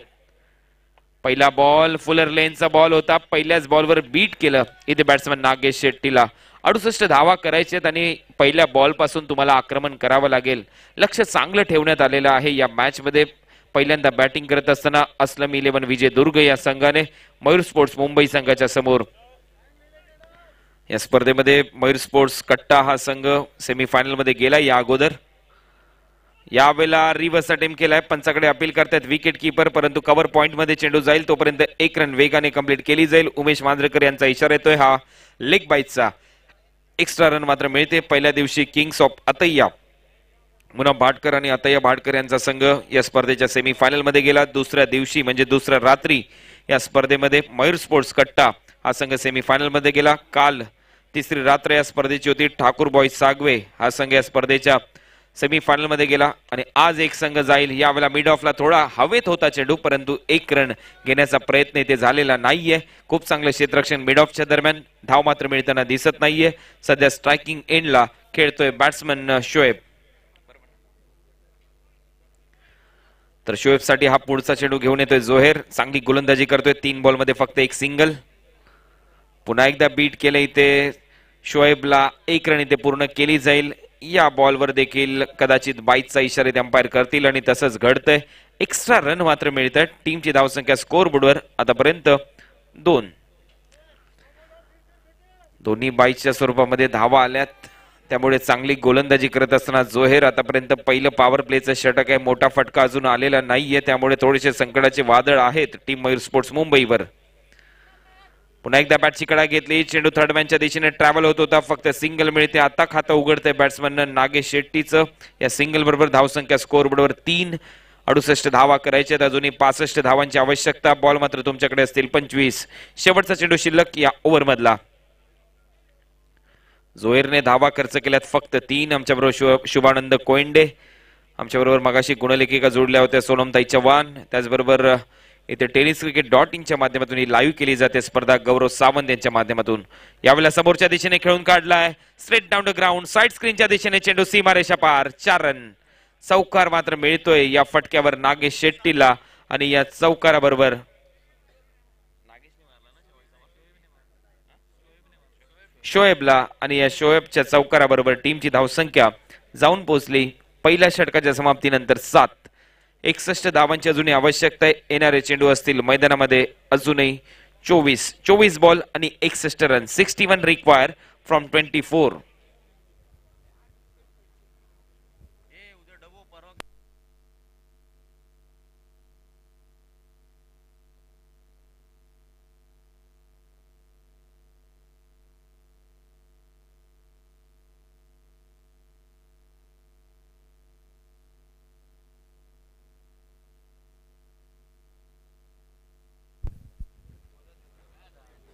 पहिला बॉल फुलर लेनचा बॉल होता. पहिल्याच बॉलवर बीट केलं इथे बॅट्समन नागेश शेट्टीला 68 धावा करायच्यात आणि पहिल्या बॉल पासून तुम्हाला आक्रमण करावं लागेल. लक्ष चांगलं ठेवण्यात आलेलं आहे या मॅच मध्ये. पहिल्यांदा बॅटिंग करत असताना अस्लम 11 विजय दुर्ग या संघाने मयूर स्पोर्ट्स मुंबई संघाच्या समोर. या स्पर्धेमध्ये मयूर स्पोर्ट्स कट्टा हा संघ सेमीफायनल मध्ये गेला या अगोदर. यावेळेला रिव्हर्स अटेम्प्ट केलाय, पंचाकडे अपील करतात विकेट कीपर, परंतु कव्हर पॉइंट मध्ये चेंडू जाईल तोपर्यंत 1 रन वेगाने कंप्लीट केली जाईल. उमेश मांजरेकर यांचा इशारा येतोय, हा लेग बाईटचा. एक्स्ट्रा रन मात्र मिळते. पहिल्या दिवशी किंग्स ऑफ अतैया मुनाफ भाटकर आणि अतैया भाटकर यांचा संघ या स्पर्धेच्या सेमीफायनल मध्ये गेला. दुसऱ्या दिवशी म्हणजे दुसऱ्या रात्री या स्पर्धेमध्ये मयूर स्पोर्ट्स कट्टा हा संघ सेमीफायनल मध्ये गेला. काल तिसरी रात्र या स्पर्धेची होती. ठाकूर बॉईज सागवे हा संघ या स्पर्धेच्या सेमीफायनल मध्ये गेला आणि आज एक संघ जाईल. यावेळेला मिड ऑफला थोडा हवेत होता चेंडू, परंतु 1 रन घेण्याचा प्रयत्न इथे झालेला नाहीये. खूप चांगलं क्षेत्ररक्षण मिड ऑफच्या दरम्यान. धाव मात्र मिळताना दिसत नाहीये. सध्या स्ट्रायकिंग एंडला खेळतोय बॅट्समन शोएब. तर शोएब साठी हा पुढचा चेंडू घेऊन येतोय जोहेर. चांगली गोलंदाजी करतोय. 3 बॉल मध्ये फक्त 1 सिंगल. पुन्हा एकदा बीट केलं इथे शोएबला. 1 रन इथे पूर्ण केली जाईल. या बॉलवर देखील कदाचित बाईटचा इशारा ते अंपायर करतील आणि तसंच घडतंय. एक्स्ट्रा रन मात्र मिळतात. टीमची धावसंख्या स्कोर बोर्डवर आतापर्यंत 2. दोन्ही बाईटच्या स्वरूपामध्ये धावा आल्यात, त्यामुळे चांगली गोलंदाजी करत असताना जोहेर आतापर्यंत पहिलं पॉवर प्लेचं षटक आहे. मोठा फटका अजून आलेला नाहीये, त्यामुळे थोडेसे संकटाचे वादळ आहेत टीम मयूर स्पोर्ट्स मुंबईवर. पुन्हा एकदा बॅटची कडा घेतली. चेंडू थर्डमॅनच्या दिशेने ट्रॅव्हल होत होता, फक्त सिंगल मिळते. आता खातं उघडतंय बॅट्समन नागेश शेट्टीचं. या सिंगल बरोबर धावसंख्या स्कोर बोर्डवर 3. 68 धावा करायच्यात. अजूनही 65 धावांची आवश्यकता. बॉल मात्र तुमच्याकडे असतील 25. शेवटचा चेंडू शिल्लक या ओव्हर मधला. जोहेरने धावा खर्च केल्यात फक्त 3. आमच्याबरोबर शुभानंद कोयंडे, आमच्याबरोबर मगाशी गुणलेखिका जोडल्या होत्या सोनमताई चव्हाण. त्याचबरोबर इथे टेनिस क्रिकेट .in माध्यमातून ही लाईव्ह केली जाते स्पर्धा गौरव सावंत यांच्या माध्यमातून. यावेळेला समोरच्या दिशेने खेळून काढलाय. Straight down the ground. Side स्क्रीनच्या दिशेने चेंडू सीमारेषा पार. 4 रन. चौकार मात्र मिळतोय या फटक्यावर नागेश शेट्टीला आणि या चौकाराबरोबर शोएबला आणि या शोएबच्या चौकाराबरोबर टीमची धावसंख्या जाऊन पोहोचली पहिल्या षटकाच्या समाप्तीनंतर 7. 61 धावांची अजूनही आवश्यकता आहे. येणारे चेंडू असतील मैदानामध्ये अजूनही 24 बॉल आणि 61 रन. 61 require from 24.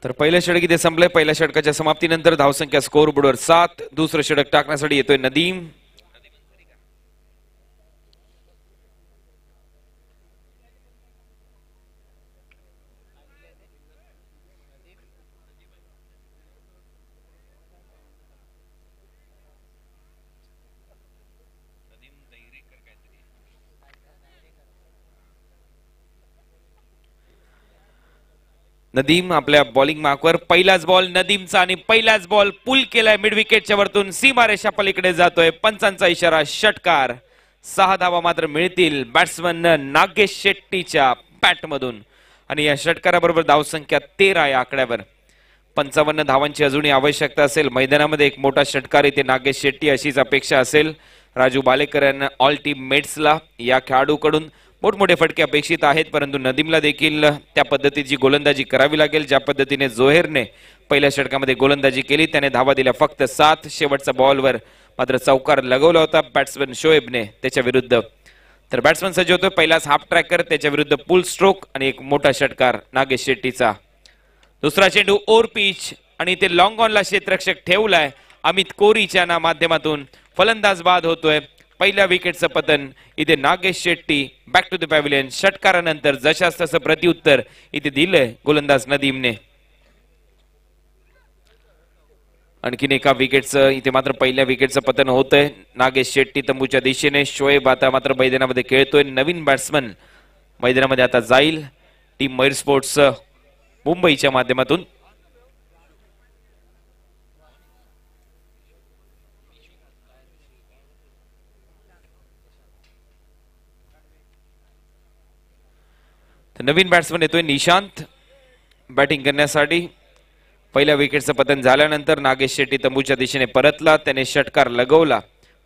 तर पहिलं षटक इथे संपलंय. पहिल्या षटकाच्या समाप्तीनंतर धावसंख्या स्कोर बोर्डवर 7. दुसरं षटक टाकण्यासाठी येतोय नदीम. नदीम आपल्या बॉलिंग मार्कवर. पहिलाच बॉल नदीमचा आणि पहिलाच बॉल पुल केलाय मिड विकेटच्या वरतून. सीमारेषा पलीकडे जातोय. पंचांचा इशारा षटकार. 6 धावा मात्र मिळतील बॅट्समन नागेश शेट्टीच्या बॅटमधून आणि या षटकाराबरोबर धावसंख्या 13 या आकड्यावर. 55 धावांची अजूनही आवश्यकता असेल. मैदानामध्ये एक मोठा षटकार इथे नागेश शेट्टी अशीच अपेक्षा असेल. राजू बालेकर यांना ऑल टीम मेट्सला या खेळाडूकडून मोठमोठे फटके अपेक्षित आहेत, परंतु नदीमला देखील त्या पद्धतीची गोलंदाजी करावी लागेल ज्या पद्धतीने जोहेरने पहिल्या षटकामध्ये गोलंदाजी केली. त्याने धावा दिल्या फक्त 7. शेवटच्या बॉलवर मात्र चौकार लगवला होता बॅट्समन शोएबने त्याच्या विरुद्ध. तर बॅट्समन सज्ज होतो. पहिलाच हाफ ट्रॅकर, त्याच्या विरुद्ध पुल स्ट्रोक आणि एक मोठा षटकार नागेश शेट्टीचा. दुसरा चेंडू ओव्हर पिच आणि ते लॉंग ऑनला क्षेत्ररक्षक ठेवलाय अमित कोरीच्या माध्यमातून. फलंदाज बाद होतोय. पहिल्या विकेटचं पतन इथे Nagesh Shetty. Back to the pavilion. षटकारानंतर जशास तसं प्रत्युत्तर इथे दिलंय गोलंदाज नदीमने. आणखीन एका विकेटचं इथे मात्र पहिल्या विकेटचं पतन होतंय. नागेश शेट्टी तंबूच्या दिशेने. शोएब आता मात्र मैदानामध्ये खेळतोय. नवीन बॅट्समन मैदानामध्ये आता जाईल टीम मयूर स्पोर्ट्स मुंबईच्या माध्यमातून. तर नवीन बॅट्समन येतोय निशांत बॅटिंग करण्यासाठी. पहिल्या विकेटचं पतन झाल्यानंतर नागेश शेट्टी तंबूच्या दिशेने परतला. त्याने षटकार लगवला.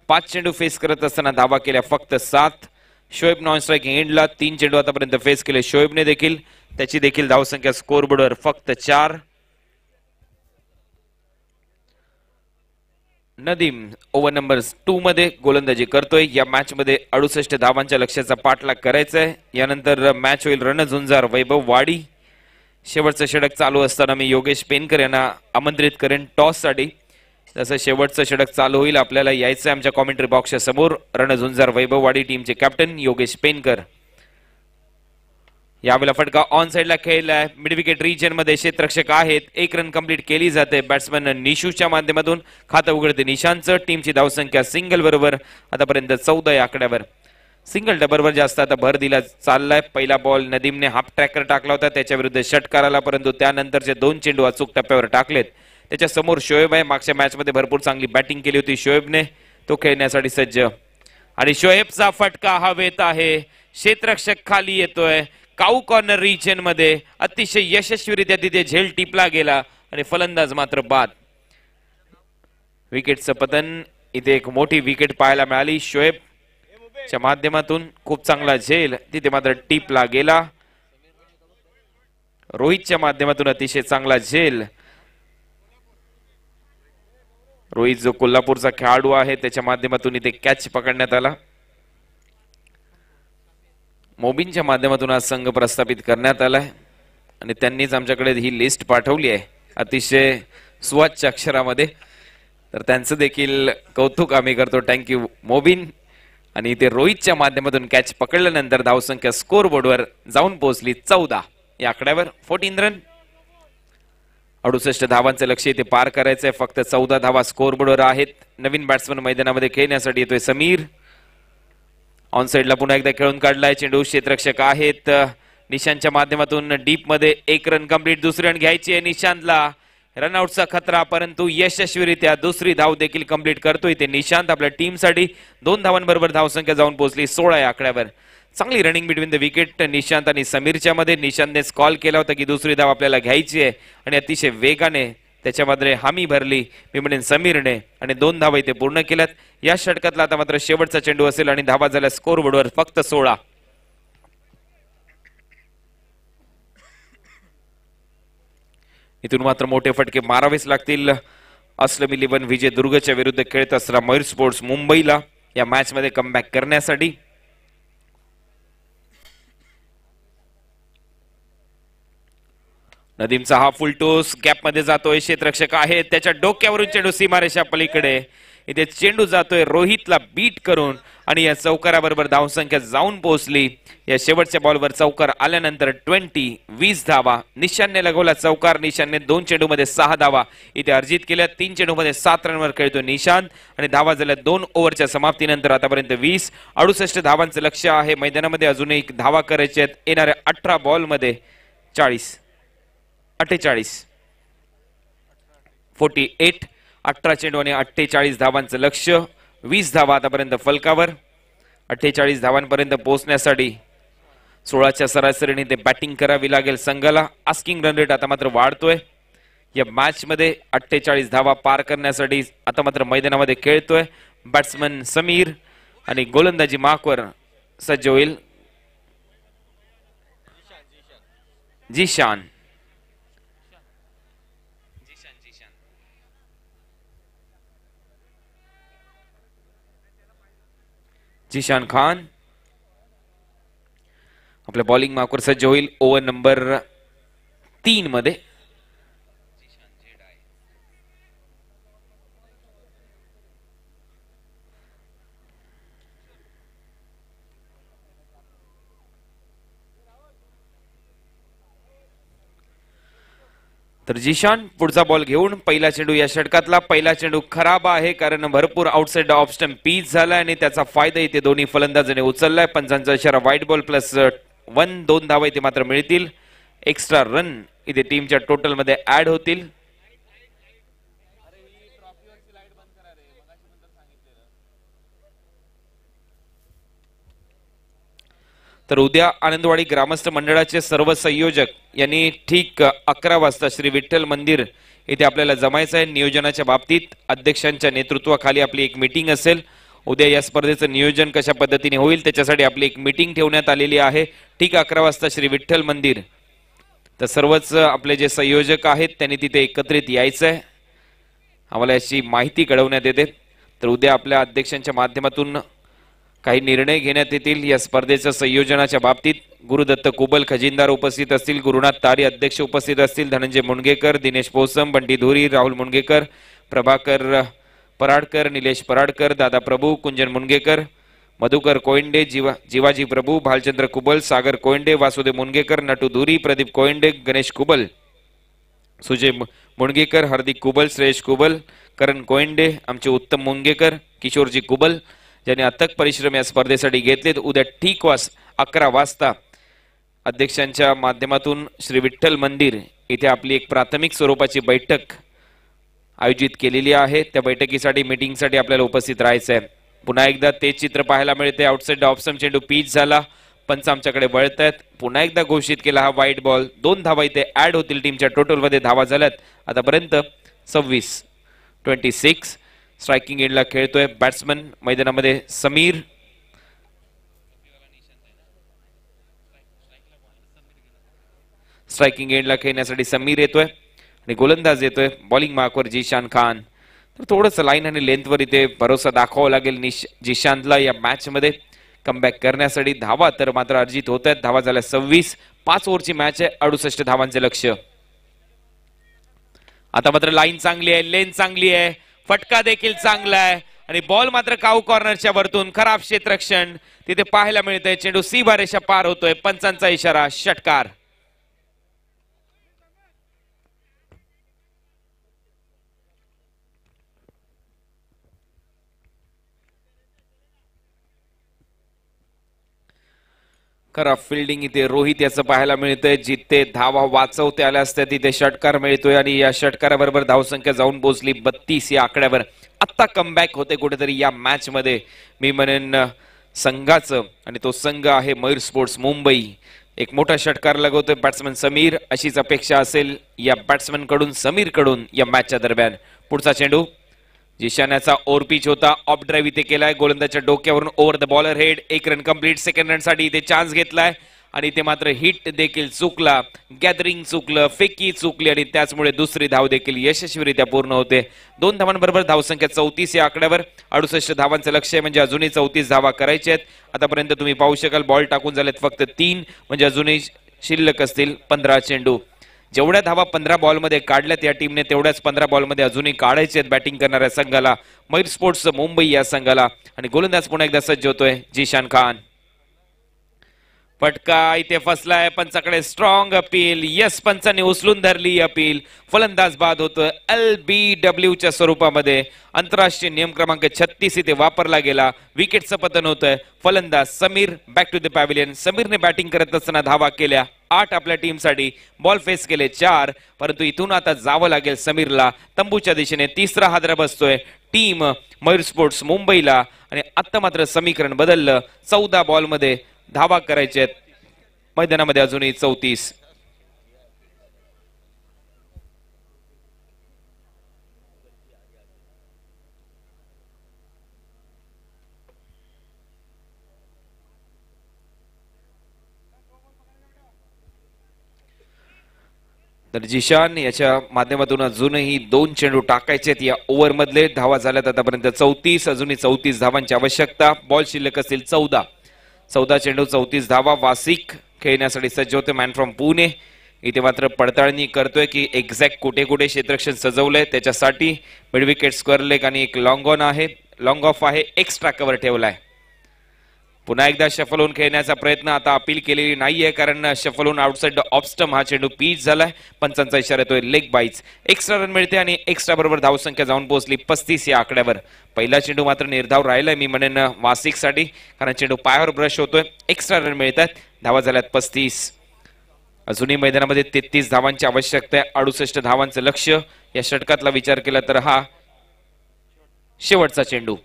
5 चेंडू फेस करत असताना धावा केल्या फक्त 7. शोएब नॉन स्ट्रायकिंग एंडला 3 चेंडू आतापर्यंत फेस केले शोएबने देखील. त्याची देखील धावसंख्या स्कोरबोर्डवर फक्त 4. नदीम ओव्हर नंबर 2 मध्ये गोलंदाजी करतोय. या मॅच मध्ये 68 धावांच्या लक्ष्याचा पाठलाग करायचा आहे. यानंतर मॅच होईल रणझुंजार वैभव वाडी. शेवटचं षटक चालू असताना मी योगेश पेनकर यांना आमंत्रित करेन टॉस साठी. जसं शेवटचं षटक चालू होईल आपल्याला यायचं आमच्या कॉमेंट्री बॉक्सच्या समोर. रणझुंजार वैभववाडी टीमचे कॅप्टन योगेश पेनकर. यावेळेला फटका ऑन साइडला खेळलाय. मिड विकेट रिजन मध्ये क्षेत्ररक्षक आहेत. 1 रन कंप्लीट केली जाते बॅट्समन निशूच्या माध्यमातून. खातं उघडते निशांतचं. टीमची धावसंख्या सिंगल बरोबर आतापर्यंत 14 या आकड्यावर. सिंगल डबलवर जास्त आता भर दिला चाललाय. पहिला बॉल नदीमने हाफ ट्रॅकर टाकला होता त्याच्या विरुद्ध षटकाराला, परंतु त्यानंतरचे 2 चेंडू अचूक टप्प्यावर टाकलेत. त्याच्या समोर शोएब आहे. मागच्या मॅच मध्ये भरपूर चांगली बॅटिंग केली होती शोएबने. तो खेळण्यासाठी सज्ज आणि शोएबचा फटका हवेत आहे. क्षेत्ररक्षक खाली येतोय. काऊ कॉर्नर रिजन मध्ये अतिशय यशस्वीरित्या तिथे झेल टिपला गेला आणि फलंदाज मात्र बाद. विकेटचं पतन. इथे एक मोठी विकेट पाहायला मिळाली शोएब च्या माध्यमातून. खूप चांगला झेल तिथे मात्र टिपला गेला. रोहितच्या माध्यमातून अतिशय चांगला झेल. रोहित जो कोल्हापूरचा खेळाडू आहे त्याच्या माध्यमातून इथे कॅच पकडण्यात आला. मोबिनच्या माध्यमातून आज संघ प्रस्थापित करण्यात आलाय आणि त्यांनीच आमच्याकडे ही लिस्ट पाठवली आहे अतिशय स्वच्छ अक्षरामध्ये. तर त्यांचं देखील कौतुक आम्ही करतो. थँक्यू मोबिन. आणि इथे रोहितच्या माध्यमातून कॅच पकडल्यानंतर धावसंख्या स्कोर बोर्डवर जाऊन पोहोचली 14 या आकड्यावर. 14 रन. 68 धावांचं लक्ष्य इथे पार करायचंय. फक्त 14 धावा स्कोर बोर्डवर आहेत. नवीन बॅट्समन मैदानामध्ये खेळण्यासाठी येतोय समीर. ऑन साइडला पुन्हा एकदा खेळून काढलाय चेंडू. क्षेत्ररक्षक आहेत. निशांतच्या माध्यमातून डीप मध्ये 1 रन कंप्लीट. दुसरी रन घ्यायची आहे निशांतला. रनआउटचा खतरा, परंतु यशस्वीरित्या दुसरी धाव देखील कंप्लीट करतोय ते निशांत. आपल्या टीमसाठी 2 धावांबरोबर धावसंख्या जाऊन पोहोचली 16 या आकड्यावर. चांगली running between the wicket Nishant आणि समीरच्या मध्ये. निशांतनेच कॉल केला होता की दुसरी धाव आपल्याला घ्यायची आहे आणि अतिशय वेगाने त्याच्यामध्ये हामी भरली मी म्हणेन समीरने आणि 2 धावा इथे पूर्ण केल्यात. या षटकातला आता मात्र शेवटचा चेंडू असेल आणि धावा झाल्या स्कोर बोर्डवर फक्त 16. इथून मात्र मोठे फटके मारावेच लागतील. अस्लम 11 विजय दुर्गच्या विरुद्ध खेळत असताना मयूर स्पोर्ट्स मुंबईला या मॅच मध्ये कमबॅक करण्यासाठी. नदीमचा हा फुल टोस गॅप मध्ये जातोय. क्षेत्ररक्षक आहे त्याच्या डोक्यावरून चेंडू सीमारेषा पलीकडे. इथे चेंडू जातोय रोहितला बीट करून आणि या चौकाराबरोबर धावसंख्या जाऊन पोहोचली. या शेवटच्या बॉलवर चौकार आल्यानंतर 20 धावा. निशांतने लगवला चौकार. निशांतने 2 चेंडू मध्ये 6 धावा इथे अर्जित केल्या. 3 चेंडू मध्ये 7 रनवर खेळतो निशांत आणि धावा झाल्या 2 ओव्हरच्या समाप्तीनंतर आतापर्यंत 20. 68 धावांचं लक्ष आहे मैदानामध्ये. अजूनही धावा करायचे आहेत येणाऱ्या 18 बॉल मध्ये. 48 18 चेंडू आणि 48 धावांचं लक्ष. 20 धावा आतापर्यंत फलकावर. 48 धावांपर्यंत पोहोचण्यासाठी 16च्या सरासरीने ते बॅटिंग करावी लागेल संघाला. आस्किंग रन रेट आता मात्र वाढतोय. या मॅच मध्ये 48 धावा पार करण्यासाठी आता मात्र मैदानामध्ये खेळतोय बॅट्समन समीर आणि गोलंदाजी मार्कवर सज्ज होईल जिशान. जिशान खान आपल्या बॉलिंग मार्कवर सज्ज होईल ओव्हर नंबर 3 मध्ये. तर जिशान पुढचा बॉल घेऊन पहिला चेंडू या षटकातला. पहिला चेंडू खराब आहे कारण भरपूर आउटसाइड ऑफ स्टंप पीच झाला आणि त्याचा फायदा इथे दोन्ही फलंदाजांनी उचललाय. पंचांचा इशारा व्हाईट बॉल प्लस 1. 2 धावा इथे मात्र मिळतील. एक्स्ट्रा रन इथे टीमच्या टोटल मध्ये ऍड होतील. तर उद्या आनंदवाडी ग्रामस्थ मंडळाचे सर्व संयोजक यांनी ठीक 11 वाजता श्री विठ्ठल मंदिर येथे आपल्याला जमायचं आहे. नियोजनाच्या बाबतीत अध्यक्षांच्या नेतृत्वाखाली आपली एक मीटिंग असेल. उद्या या स्पर्धेचं नियोजन कशा पद्धतीने होईल त्याच्यासाठी आपली एक मीटिंग ठेवण्यात आलेली आहे. ठीक 11 वाजता श्री विठ्ठल मंदिर. तर सर्वच आपले जे संयोजक आहेत त्यांनी तिथे एकत्रित यायचं आहे. आम्हाला याची माहिती कळवण्यात येते. तर उद्या आपल्या अध्यक्षांच्या माध्यमातून काही निर्णय घेण्यात येतील या स्पर्धेच्या संयोजनाच्या बाबतीत. गुरुदत्त कुबल खजिनदार उपस्थित असतील, गुरुनाथ तारी अध्यक्ष उपस्थित असतील, धनंजय मुणगेकर, दिनेश पोसम, बंटी धुरी, राहुल मुणगेकर, प्रभाकर पराडकर, निलेश पराडकर, दादा प्रभू, कुंजन मुणगेकर, मधुकर कोयंडे, जीवाजी प्रभू, भालचंद्र कुबल, सागर कोयंडे, वासुदेव मुणगेकर, नटू धुरी, प्रदीप कोयंडे, गणेश कुबल, सुजय मुणगेकर, हार्दिक कुबल, श्रेयश कुबल, करण कोयंडे, आमचे उत्तम मुणगेकर, किशोरजी कुबल ज्यांनी अथक परिश्रम या स्पर्धेसाठी घेतलेत. उद्या ठीक 11 वाजता अध्यक्षांच्या माध्यमातून श्री विठ्ठल मंदिर इथे आपली एक प्राथमिक स्वरूपाची बैठक आयोजित केलेली आहे. त्या बैठकीसाठी मीटिंगसाठी आपल्याला उपस्थित राहायचं आहे. पुन्हा एकदा ते चित्र पाहायला मिळते. आउटसाइड ऑफ स्टंप चेंडू पीच झाला. पंच आमच्याकडे वळत आहेत. पुन्हा एकदा घोषित केला हा वाईट बॉल. 2 धावा इथे ऍड होतील. टीमच्या टोटल मध्ये धावा झाल्यात आतापर्यंत 26. स्ट्रायकिंग एंडला खेळतोय बॅट्समन मैदानामध्ये समीर. स्ट्रायकिंग एंडला खेळण्यासाठी समीर येतोय आणि गोलंदाज येतोय बॉलिंग मार्कवर जिशान खान. तर थोडंसं लाईन आणि लेंथवर इथे भरोसा दाखवावा लागेल जिशांतला या मॅच मध्ये कमबॅक करण्यासाठी. धावा तर मात्र अर्जित होत आहेत. धावा झाल्या 26. 5 ओव्हरची मॅच आहे. 68 धावांचे लक्ष्य. आता मात्र लाईन चांगली आहे, लेन चांगली आहे, फटका देखील चांगला आहे आणि बॉल मात्र काऊ कॉर्नरच्या वरतून खराब क्षेत्ररक्षण तिथे पाहायला मिळतंय. चेंडू सीमारेषा पार होतोय. पंचांचा इशारा, षटकार. खराब फिल्डिंग इथे रोहित याचं पाहायला मिळतंय. जिथे धावा वाचवते आल्या असत्या तिथे षटकार मिळतोय आणि या षटकाराबरोबर धावसंख्या जाऊन पोहोचली 32 या आकड्यावर. आता कमबॅक होते कुठेतरी या मॅच मध्ये मी म्हणेन संघाचं आणि तो संघ आहे मयूर स्पोर्ट्स मुंबई. एक मोठा षटकार लगवतोय बॅट्समन समीर. अशीच अपेक्षा असेल या बॅट्समन कडून, समीर कडून या मॅचच्या दरम्यान. पुढचा चेंडू जिशान्याचा ओव्हर पिच होता. ऑफ ड्राईव्ह इथे केलाय गोलंदाजच्या डोक्यावरून over the bowler head. 1 run complete. Second run साठी इथे चान्स घेतलाय आणि इथे मात्र हिट देखील चुकला, गॅदरिंग चुकलं, फेकी चुकली आणि त्याचमुळे दुसरी धाव देखील यशस्वीरित्या पूर्ण होते. 2 धावांबरोबर धावसंख्या 34 या आकड्यावर. 68 धावांचं लक्ष्य आहे म्हणजे अजूनही 34 धावा करायच्या आहेत. आतापर्यंत तुम्ही पाहू शकाल बॉल टाकून झालेत फक्त 3 म्हणजे अजूनही शिल्लक असतील 15 चेंडू. जेवढ्या धावा 15 बॉलमध्ये काढल्यात या टीमने तेवढ्याच 15 बॉलमध्ये अजूनही काढायचे आहेत बॅटिंग करणाऱ्या संघाला, मयूर स्पोर्ट्स मुंबई या संघाला. आणि गोलंदाज पुन्हा एकदा सज्ज होतोय जिशान खान. फटका इथे फसलाय. पंचाकडे स्ट्रॉंग अपील. यस, पंचाने उचलून धरली अपील. फलंदाज बाद होतोय LBW च्या स्वरूपामध्ये. आंतरराष्ट्रीय नियम क्रमांक 36 इथे वापरला गेला. विकेटचं पतन होतंय. फलंदाज Sameer back to the pavilion. समीरने बॅटिंग करत असताना धावा केल्या 8 आपल्या टीमसाठी. बॉल फेस केले 4, परंतु इथून आता जावं लागेल समीरला तंबूच्या दिशेने. 3रा हादरा बसतोय टीम मयूर स्पोर्ट्स मुंबईला आणि आता मात्र समीकरण बदललं. 14 बॉलमध्ये धावा करायचे आहेत. मैदानामध्ये अजूनही 34. तर जिशान याच्या माध्यमातून अजूनही 2 चेंडू टाकायचे आहेत या ओव्हर मधले. धावा झाल्यात आतापर्यंत 34. अजूनही 34 धावांची आवश्यकता. बॉल शिल्लक असतील 14 चेंडू 34 धावा. वासिक खेळण्यासाठी सज्ज होते मॅन फ्रॉम पुणे. इथे मात्र पडताळणी करतोय की एक्झॅक्ट कुठे कुठे क्षेत्ररक्षण सजवलंय. त्याच्यासाठी मिड विकेट स्क्वेअर लेग आणि एक लॉंग ऑन आहे, लॉंग ऑफ आहे, एक्स्ट्रा कव्हर ठेवलाय. पुन्हा एकदा शफल होऊन खेळण्याचा प्रयत्न. आता अपील केलेली नाहीये कारण शफल होऊन आउटसाइड ऑफ स्टंप हा चेंडू पीच झालाय. पंचांचा इशारा येतोय लेग बाईट्स. एक्स्ट्रा रन मिळते आणि एक्स्ट्रा बरोबर धावसंख्या जाऊन पोहोचली 35 या आकड्यावर. पहिला चेंडू मात्र निर्धाव राहिलाय मी म्हणेन वासिक साठी कारण चेंडू पायावर ब्रश होतोय. एक्स्ट्रा रन मिळतात. धावा झाल्यात 35. अजूनही मैदानामध्ये 33 धावांची आवश्यकता आहे. 68 धावांचं लक्ष्य. या षटकातला विचार केला तर हा शेवटचा चेंडू.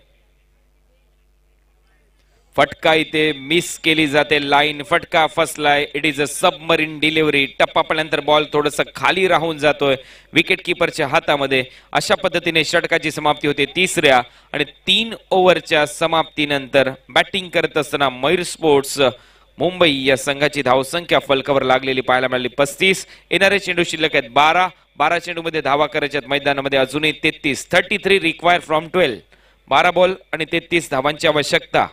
फटका इथे मिस केली जाते, लाईन फटका फसलाय. It is a submarine delivery. टप्पा पडल्यानंतर बॉल थोडस खाली राहून जातोय विकेट किपरच्या हातामध्ये. अशा पद्धतीने षटकाची समाप्ती होते तिसऱ्या आणि 3 ओव्हरच्या समाप्तीनंतर बॅटिंग करत असताना मयूर स्पोर्ट्स मुंबई या संघाची धावसंख्या फलकावर लागलेली पाहायला मिळाली 35. येणारे चेंडू शिल्लक आहेत 12 चेंडूमध्ये धावा करायच्यात मैदानामध्ये अजूनही 33 रिक्वायर फ्रॉम 12. 12 बॉल आणि 33 धावांची आवश्यकता.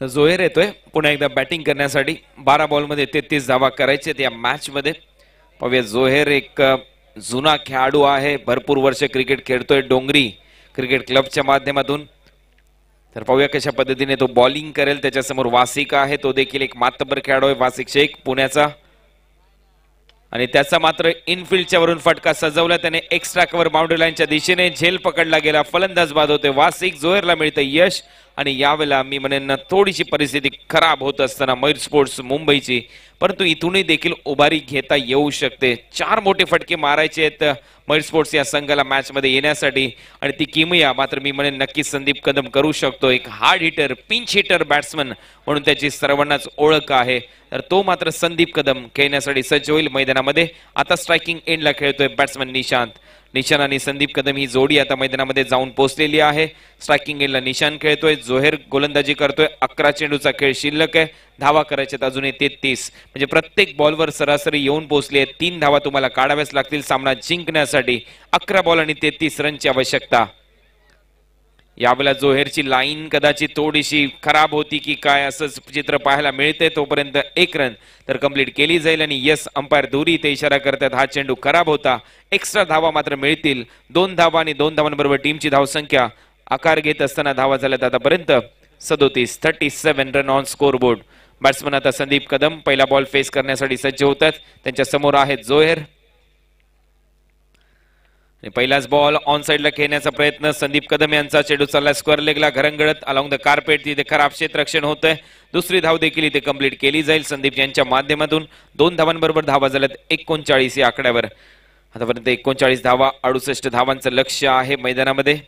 जोहेर येतोय पुन्हा एकदा बॅटिंग करण्यासाठी. 12 बॉलमध्ये 33 धावा करायचे या मॅच मध्ये. पाहूया, जोहेर एक जुना खेळाडू आहे, भरपूर वर्ष क्रिकेट खेळतोय डोंगरी क्रिकेट क्लबच्या माध्यमातून. तर पाहूया कशा पद्धतीने तो बॉलिंग करेल. त्याच्यासमोर वासिक आहे, तो देखील एक मातब्बर खेळाडू आहे, वासिक शेख पुण्याचा. आणि त्याचा मात्र इनफिल्डच्या वरून फटका सजवला त्याने एक्स्ट्रा कव्हर बाउंड्री लाईनच्या दिशेने. झेल पकडला गेला, फलंदाज बाद होते. वासिक, जोहेरला मिळतं यश. आणि यावेळेला मी म्हणेन थोडीशी परिस्थिती खराब होत असताना मयूर स्पोर्ट्स मुंबईची, परंतु इथूनही देखील उभारी घेता येऊ शकते. 4 मोठे फटके मारायचे आहेत मयूर स्पोर्ट्स या संघाला मॅच मध्ये येण्यासाठी आणि ती किमया मात्र मी म्हणेन नक्कीच संदीप कदम करू शकतो. एक hard hitter, pinch hitter batsman म्हणून त्याची सर्वांनाच ओळख आहे. तर तो मात्र संदीप कदम खेळण्यासाठी सज्ज होईल मैदानामध्ये. आता स्ट्रायकिंग एंडला खेळतोय बॅट्समन निशांत. निशान आणि संदीप कदम ही जोडी आता मैदानामध्ये जाऊन पोहोचलेली आहे. स्ट्रायकिंग एंडला निशान खेळतोय, जोहेर गोलंदाजी करतोय. 11 चेंडूचा खेळ शिल्लक आहे, धावा करायच्यात अजूनही 33. म्हणजे प्रत्येक बॉलवर सरासरी येऊन पोहोचली आहे. 3 धावा तुम्हाला काढाव्याच लागतील सामना जिंकण्यासाठी. 11 बॉल आणि 33 रनची आवश्यकता. यावेळेला जोहेरची लाईन कदाचित थोडीशी खराब होती की काय असं चित्र पाहायला मिळते. तोपर्यंत 1 रन तर कंप्लीट केली जाईल आणि यस अंपायर दोरी ते इशारा करतात हा चेंडू खराब होता. एक्स्ट्रा धावा मात्र मिळतील. 2 धावा आणि 2 धावांबरोबर टीमची धावसंख्या आकार घेत असताना धावा झाल्यात आतापर्यंत 37 run on score board. Batsman आता संदीप कदम पहिला बॉल फेस करण्यासाठी सज्ज होतात. त्यांच्या समोर आहेत जोहेर. पहिलाच बॉल ऑन साइडला खेळण्याचा प्रयत्न संदीप कदम यांचा. चेंडू चालला स्क्वेअर लेगला घरंगळत अलॉंग द कार्पेट. तिथे खराब क्षेत्ररक्षण होतंय. दुसरी धाव देखील इथे कंप्लीट केली जाईल संदीप यांच्या माध्यमातून. 2 धावांबरोबर धावा झाल्यात 39 या आकड्यावर. आतापर्यंत 39 धावा, 68 धावांचं लक्ष्य आहे मैदानामध्ये.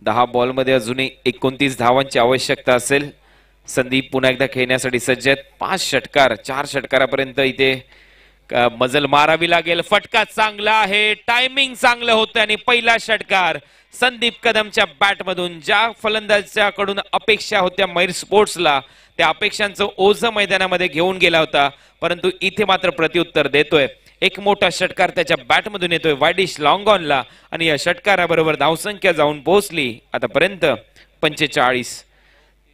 दहा बॉलमध्ये अजूनही 29 धावांची आवश्यकता असेल. संदीप पुन्हा एकदा खेळण्यासाठी सज्ज आहेत. 5 षटकार, 4 षटकारापर्यंत इथे मजल मारावी लागेल. फटका चांगला आहे, टायमिंग चांगलं होतं आणि पहिला षटकार संदीप कदमच्या बॅटमधून. ज्या फलंदाजाकडून अपेक्षा होत्या मयूर स्पोर्ट्सला, त्या अपेक्षांचं ओझं मैदानामध्ये घेऊन गेला होता, परंतु इथे मात्र प्रत्युत्तर देतोय. एक मोठा षटकार त्याच्या बॅटमधून येतोय वायडिश लॉंग ऑनला आणि या षटकाराबरोबर धावसंख्या जाऊन पोहोचली आतापर्यंत 45.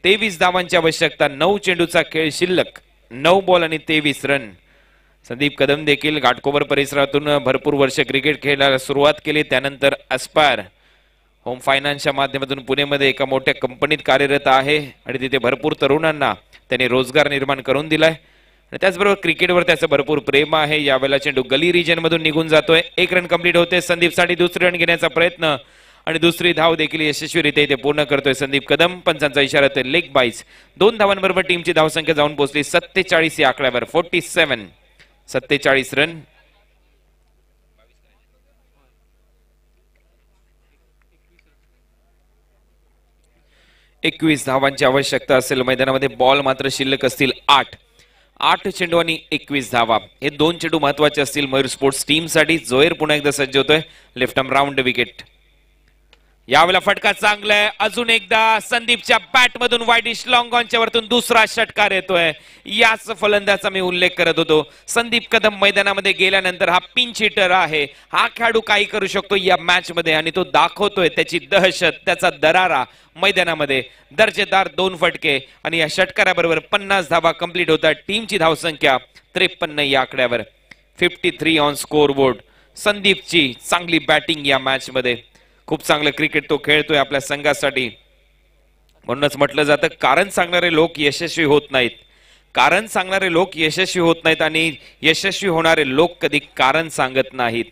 23 धावांची आवश्यकता. 9 चेंडूचा खेळ शिल्लक, 9 बॉल आणि 23 रन. संदीप कदम देखील घाटकोपर परिसरातून भरपूर वर्ष क्रिकेट खेळायला सुरुवात केली. त्यानंतर अस्पायर होम फायनान्सच्या माध्यमातून पुणेमध्ये एका मोठ्या कंपनीत कार्यरत आहे आणि तिथे भरपूर तरुणांना त्यांनी रोजगार निर्माण करून दिलाय. आणि त्याचबरोबर क्रिकेटवर त्याचं भरपूर प्रेम आहे. यावेळेला चेंडू गली रिजन मधून निघून जातोय. 1 रन कंप्लीट होते. संदीपसाठी दुसरे रन घेण्याचा प्रयत्न आणि दुसरी धाव देखील यशस्वीरित्या इथे पूर्ण करतोय संदीप कदम. पंचांचा इशारा ते लेग बाईज. 2 धावांबरोबर टीमची धावसंख्या जाऊन पोहोचली 47 या आकड्यावर. 47 रन. एकवीस धावांची आवश्यकता असेल मैदानामध्ये. बॉल मात्र शिल्लक असतील 8 चेंडू आणि 21 धावा. हे 2 चेंडू महत्वाचे असतील मयूर स्पोर्ट्स टीम साठी. जोहेर पुन्हा एकदा सज्ज होतोय. Left arm round wicket. यावेळेला फटका चांगला आहे. अजून एकदा संदीपच्या बॅट मधून वायडिश लॉंग ऑनच्या वरतून दुसरा षटकार येतोय. याच फलंदाजाचा मी उल्लेख करत होतो. संदीप कदम मैदानामध्ये गेल्यानंतर हा पिंच हिटर आहे. हा खेळाडू काही करू शकतो या मॅच मध्ये आणि तो दाखवतोय त्याची दहशत, त्याचा दरारा मैदानामध्ये. दर्जेदार 2 फटके आणि या षटकाराबरोबर 50 धावा कंप्लीट होतात. टीमची धावसंख्या 53 या आकड्यावर. 53 ऑन स्कोर बोर्ड. संदीपची चांगली बॅटिंग या मॅच मध्ये. खूप चांगलं क्रिकेट तो खेळतोय आपल्या संघासाठी. म्हणूनच म्हटलं जातं कारण सांगणारे लोक यशस्वी होत नाहीत, कारण सांगणारे लोक यशस्वी होत नाहीत आणि यशस्वी होणारे लोक कधी कारण सांगत नाहीत.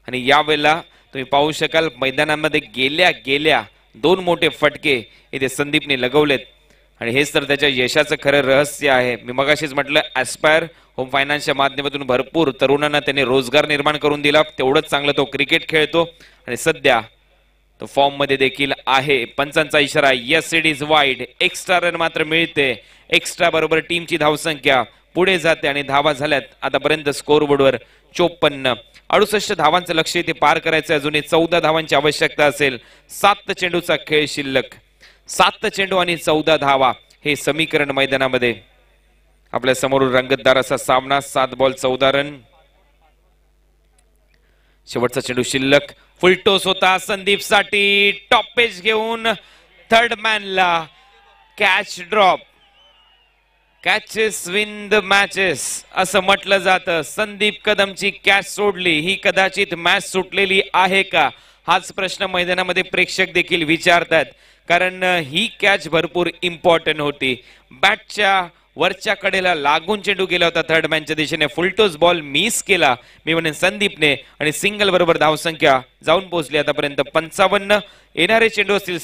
आणि यावेळेला तुम्ही पाहू शकाल मैदानामध्ये गेल्या 2 मोठे फटके इथे संदीपने लगवलेत आणि हेच तर त्याच्या यशाचं खरं रहस्य आहे. मी मगाशीच म्हटलं ॲस्पायर होम फायनान्सच्या माध्यमातून भरपूर तरुणांना त्याने रोजगार निर्माण करून दिला. तेवढंच चांगलं तो क्रिकेट खेळतो आणि सध्या तो फॉर्म मध्ये देखील आहे. पंचांचा इशारा, yes it is wide. Extra run मात्र मिळते. एक्स्ट्रा बरोबर टीमची धावसंख्या पुढे जाते आणि धावा झाल्यात आतापर्यंत स्कोरबोर्डवर 54. 68 धावांचं लक्ष इथे पार करायचं. अजूनही 14 धावांची आवश्यकता असेल. 7 चेंडूचा खेळ शिल्लक. 7 चेंडू आणि 14 धावा हे समीकरण मैदानामध्ये आपल्या समोर रंगतदार असा सामना. 7 बॉल 14 रन. शेवटचा चेंडू शिल्लक. फुलटोस होता संदीप साठी. टॉप पेच घेऊन थर्ड मॅनला catch drop. Catches win the matches असं म्हटलं जातं. संदीप कदमची कॅच सोडली, ही कदाचित मॅच सुटलेली आहे का हाच प्रश्न मैदानामध्ये प्रेक्षक देखील विचारतात. कारण ही कॅच भरपूर इम्पॉर्टंट होती. बॅटच्या वरच्या कडेला लागून चेंडू गेला होता थर्ड मॅनच्या दिशेने. फुलटोस बॉल मिस केला मी म्हणेन संदीपने आणि सिंगल बरोबर धावसंख्या जाऊन पोहोचली आतापर्यंत 55. येणारे चेंडू असतील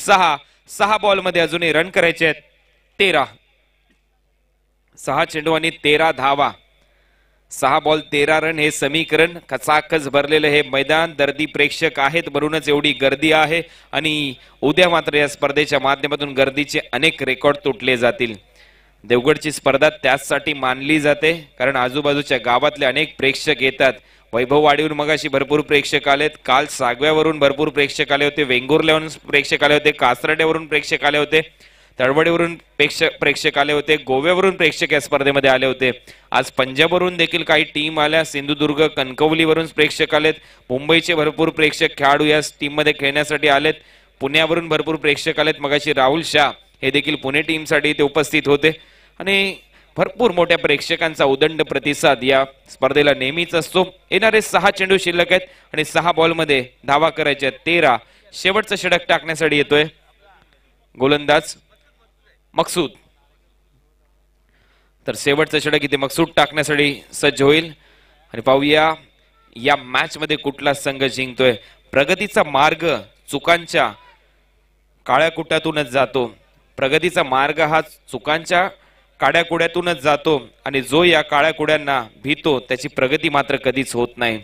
6 बॉल मध्ये अजूनही रन करायचे आहेत 13. 6 चेंडू आणि 13 धावा. 6 बॉल 13 रन हे समीकरण. खचाखच भरलेलं हे मैदान. दर्दी प्रेक्षक आहेत म्हणूनच एवढी गर्दी आहे आणि उद्या मात्र या स्पर्धेच्या माध्यमातून गर्दीचे अनेक रेकॉर्ड तुटले जातील. देवगडची स्पर्धा त्याचसाठी मानली जाते कारण आजूबाजूच्या गावातले अनेक प्रेक्षक येतात. वैभववाडीहून मगाशी भरपूर प्रेक्षक आलेत. काल सागव्यावरून भरपूर प्रेक्षक आले होते. वेंगुर्ल्यावरून प्रेक्षक आले होते. कासरड्यावरून प्रेक्षक आले होते. तळवडीवरून प्रेक्षक आले होते. गोव्यावरून प्रेक्षक या स्पर्धेमध्ये आले होते. आज पंजाबवरून देखील काही टीम आल्या. सिंधुदुर्ग कणकवलीवरून प्रेक्षक आलेत. मुंबईचे भरपूर प्रेक्षक खेळाडू या टीम मध्ये खेळण्यासाठी आलेत. पुण्यावरून भरपूर प्रेक्षक आलेत. मगाशी राहुल शाह हे देखील पुणे टीमसाठी ते उपस्थित होते आणि भरपूर मोठ्या प्रेक्षकांचा उदंड प्रतिसाद या स्पर्धेला नेहमीच असतो. येणारे 6 चेंडू शिल्लक आहेत आणि 6 बॉल मध्ये धावा करायच्या 13. शेवटचं षटक टाकण्यासाठी येतोय गोलंदाज मकसूद. तर शेवटचं षटक इथे मकसूद टाकण्यासाठी सज्ज होईल आणि पाहूया या मॅच मध्ये कुठला संघ जिंकतोय. प्रगतीचा मार्ग चुकांच्या काळ्या कुट्यातूनच जातो. प्रगतीचा मार्ग हा चुकांच्या काळ्या कुड्यातूनच जातो आणि जो या काळ्या कुड्यांना भीतो त्याची प्रगती मात्र कधीच होत नाही.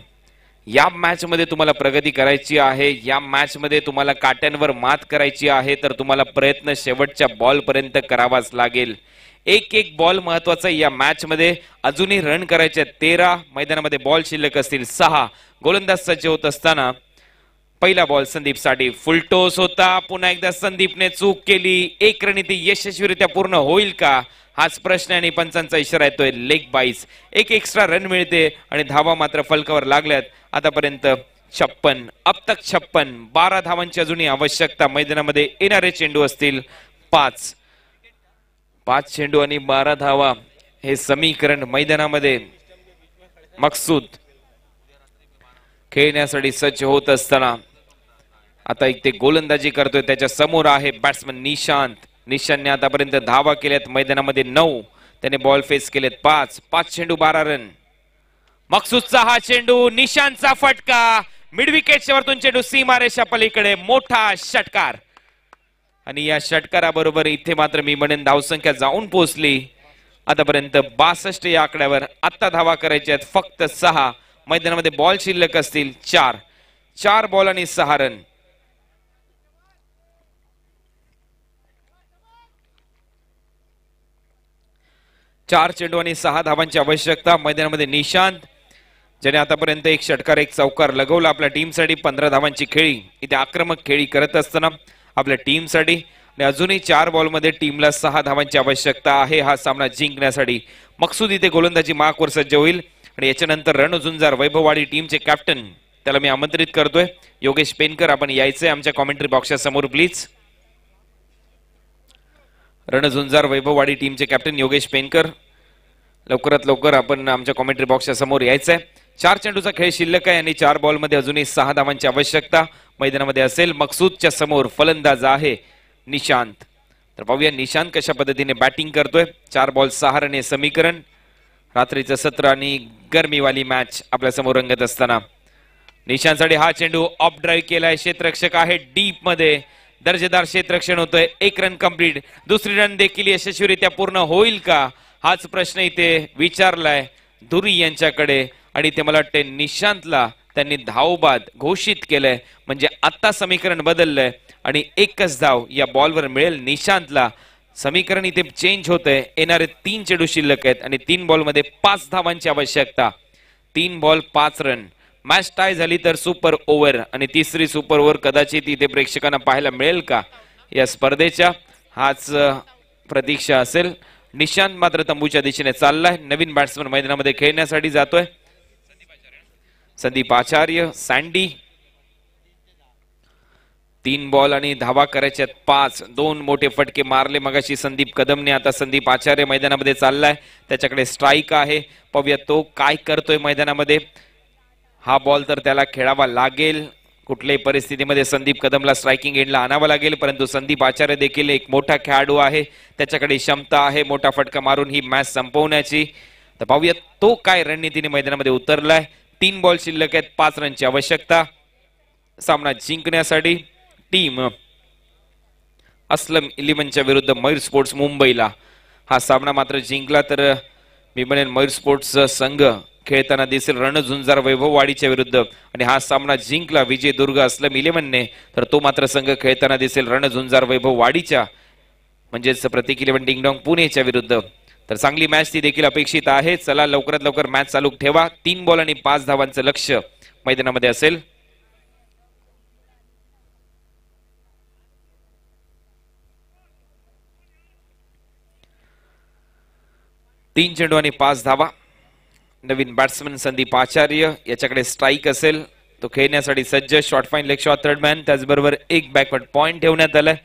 या मॅच मध्ये तुम्हाला प्रगती करायची आहे. या मॅच मध्ये तुम्हाला काट्यांवर मात करायची आहे तर तुम्हाला प्रयत्न शेवटच्या बॉल पर्यंत करावाच लागेल. एक बॉल महत्वाचा या मॅच मध्ये. अजूनही रन करायचे 13. मैदानामध्ये बॉल शिल्लक असतील 6. गोलंदाज सज्ज होत असताना पहिला बॉल संदीप साठी. फुलटोस होता. पुन्हा एकदा संदीपने चूक केली. 1 रणनीती यशस्वीरित्या पूर्ण होईल का हाच प्रश्न आणि पंचांचा इशारा येतोय लेग बाईस. 1 एक्स्ट्रा रन मिळते आणि धावा मात्र फलकावर लागल्यात आतापर्यंत 56. अब तक 56. 12 धावांची अजूनही आवश्यकता. मैदानामध्ये येणारे चेंडू असतील 5 चेंडू आणि 12 धावा हे समीकरण मैदानामध्ये मकसूद खेळण्यासाठी सज्ज होत असताना आता इथे गोलंदाजी करतोय. त्याच्या समोर आहे बॅट्समन निशांत. निशांतने आतापर्यंत धावा केल्यात मैदानामध्ये 9. त्याने बॉल फेस केलेत 5 चेंडू 12 रन. मकसूदचा हा चेंडू. निशांतचा फटका. मिड विकेटच्या वरतून चेंडू सीमारेषा पलीकडे. मोठा षटकार आणि या षटकाराबरोबर इथे मात्र मी म्हणेन धावसंख्या जाऊन पोहोचली आतापर्यंत 62 या आकड्यावर. आता धावा करायच्या आहेत फक्त 6. मैदानामध्ये बॉल शिल्लक असतील 4 बॉल आणि 6 रन. चार चेंडू आणि 6 धावांची आवश्यकता. मैदानामध्ये निशांत ज्याने आतापर्यंत 1 षटकार 1 चौकार लगवला आपल्या टीमसाठी. 15 धावांची खेळी. इथे आक्रमक खेळी करत असताना आपल्या टीमसाठी आणि अजूनही 4 बॉल मध्ये टीमला 6 धावांची आवश्यकता आहे हा सामना जिंकण्यासाठी. मकसूद इथे गोलंदाजी मार्कवर सज्ज होईल आणि याच्यानंतर रणझुंजार वैभववाडी टीमचे कॅप्टन त्याला मी आमंत्रित करतोय. योगेश पेनकर आपण यायचंय आमच्या कॉमेंट्री बॉक्सच्या समोर प्लीज. रणझुंजार वैभववाडी टीमचे कॅप्टन योगेश पेनकर लवकरात लवकर आपण आमच्या कॉमेंट्री बॉक्सच्या समोर यायचंय. 4 चेंडूचा खेळ शिल्लक आहे आणि 4 बॉल मध्ये अजूनही 6 धावांची आवश्यकता मैदानामध्ये असेल. मकसूदच्या समोर फलंदाज आहे निशांत. तर पाहूया निशांत कशा पद्धतीने बॅटिंग करतोय. 4 बॉल 6 रन हे समीकरण. रात्रीचं सत्र आणि गरमीवाली मॅच आपल्या समोर रंगत असताना निशांतसाठी हा चेंडू ऑफ ड्राईव्ह केलाय. क्षेत्ररक्षक आहे डीप मध्ये. दर्जेदार क्षेत्ररक्षण होतोय. 1 रन कंप्लीट. दुसरी रन देखील यशस्वीरित्या पूर्ण होईल का हाच प्रश्न इथे विचारलाय धुरी यांच्याकडे. आणि ते मला वाटते निशांतला त्यांनी धावबाद घोषित केलंय. म्हणजे आता समीकरण बदललंय आणि 1च धाव या बॉलवर मिळेल निशांतला. समीकरण इथे चेंज होतंय. येणारे 3 चेंडू शिल्लक आहेत आणि 3 बॉल मध्ये 5 धावांची आवश्यकता. 3 बॉल 5 रन. मॅच टाय झाली तर सुपर ओव्हर आणि तिसरी सुपर ओव्हर कदाचित इथे प्रेक्षकांना पाहायला मिळेल का या स्पर्धेच्या हाच प्रतीक्षा असेल. निशांत मात्र तंबूच्या दिशेने चाललाय. नवीन बॅट्समन मैदानामध्ये खेळण्यासाठी जातोय. संदीप आचार्य सँडी. 3 बॉल आणि धावा करायच्यात 5. 2 मोठे फटके मारले मगाशी संदीप कदमने. आता संदीप आचार्य मैदानामध्ये चाललाय. त्याच्याकडे स्ट्राईक आहे. पाहूया तो काय करतोय मैदानामध्ये. हा बॉल तर त्याला खेळावा लागेल. कुठल्याही परिस्थितीमध्ये संदीप कदमला स्ट्रायकिंग एंडला आणावं लागेल. परंतु संदीप आचार्य देखील एक मोठा खेळाडू आहे. त्याच्याकडे क्षमता आहे मोठा फटका मारून ही मॅच संपवण्याची. तर पाहूया तो काय रणनीतीने मैदानामध्ये उतरलाय. 3 बॉल शिल्लक आहेत. 5 रनची आवश्यकता सामना जिंकण्यासाठी. टीम अस्लम 11च्या विरुद्ध मयूर स्पोर्ट्स मुंबईला. हा सामना मात्र जिंकला तर मी म्हणेन मयूर स्पोर्ट्स संघ खेळताना दिसेल रणझुंजार वैभववाडीच्या विरुद्ध. आणि हा सामना जिंकला विजयदुर्ग अस्लम 11ने तर तो मात्र संघ खेळताना दिसेल रणझुंजार वैभववाडीच्या म्हणजेच प्रतीक 11 डिंगडॉंग पुणेच्या विरुद्ध. तर चांगली मॅच ती देखील अपेक्षित आहे. चला लवकरात लवकर मॅच चालू ठेवा. 3 बॉल आणि 5 धावांचं लक्ष मैदानामध्ये असेल. तीन चेंडू आणि 5 धावा. नवीन बॅट्समन संदीप आचार्य याच्याकडे स्ट्राईक असेल. तो खेळण्यासाठी सज्ज. Short fine leg shot third man. त्याचबरोबर एक बॅकवर्ड पॉइंट ठेवण्यात आलाय.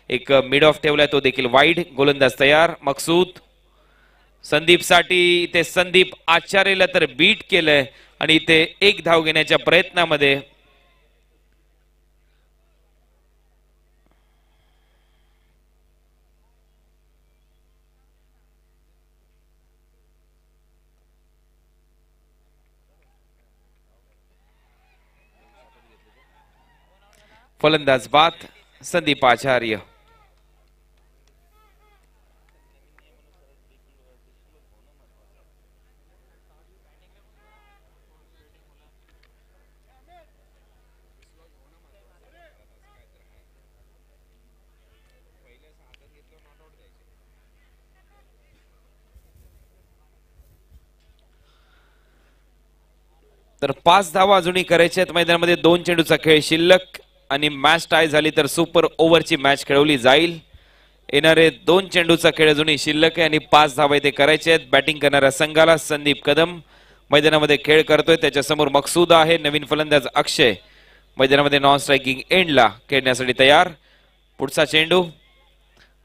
एक मिड ऑफ ठेवलाय तो देखील वाईड. गोलंदाज तयार. मकसूद संदीप साठी. ते संदीप आचार्यला तर बीट केलंय आणि ते 1 धाव घेण्याच्या प्रयत्नामध्ये फलंदाज बाद संदीप आचार्य. तर 5 धावा अजूनही करायच्या आहेत मैदानामध्ये. 2 चेंडूचा खेळ शिल्लक आणि मॅच टाय झाली तर सुपर ओव्हरची मॅच खेळवली जाईल. येणारे 2 चेंडूचा खेळ अजूनही शिल्लक आहे आणि 5 धावा इथे करायचे आहेत. बॅटिंग करणाऱ्या संघाला संदीप कदम मैदानामध्ये खेळ करतोय. त्याच्या समोर मकसूद आहे. नवीन फलंदाज अक्षय मैदानामध्ये नॉन स्ट्रायकिंग एंडला खेळण्यासाठी तयार. पुढचा चेंडू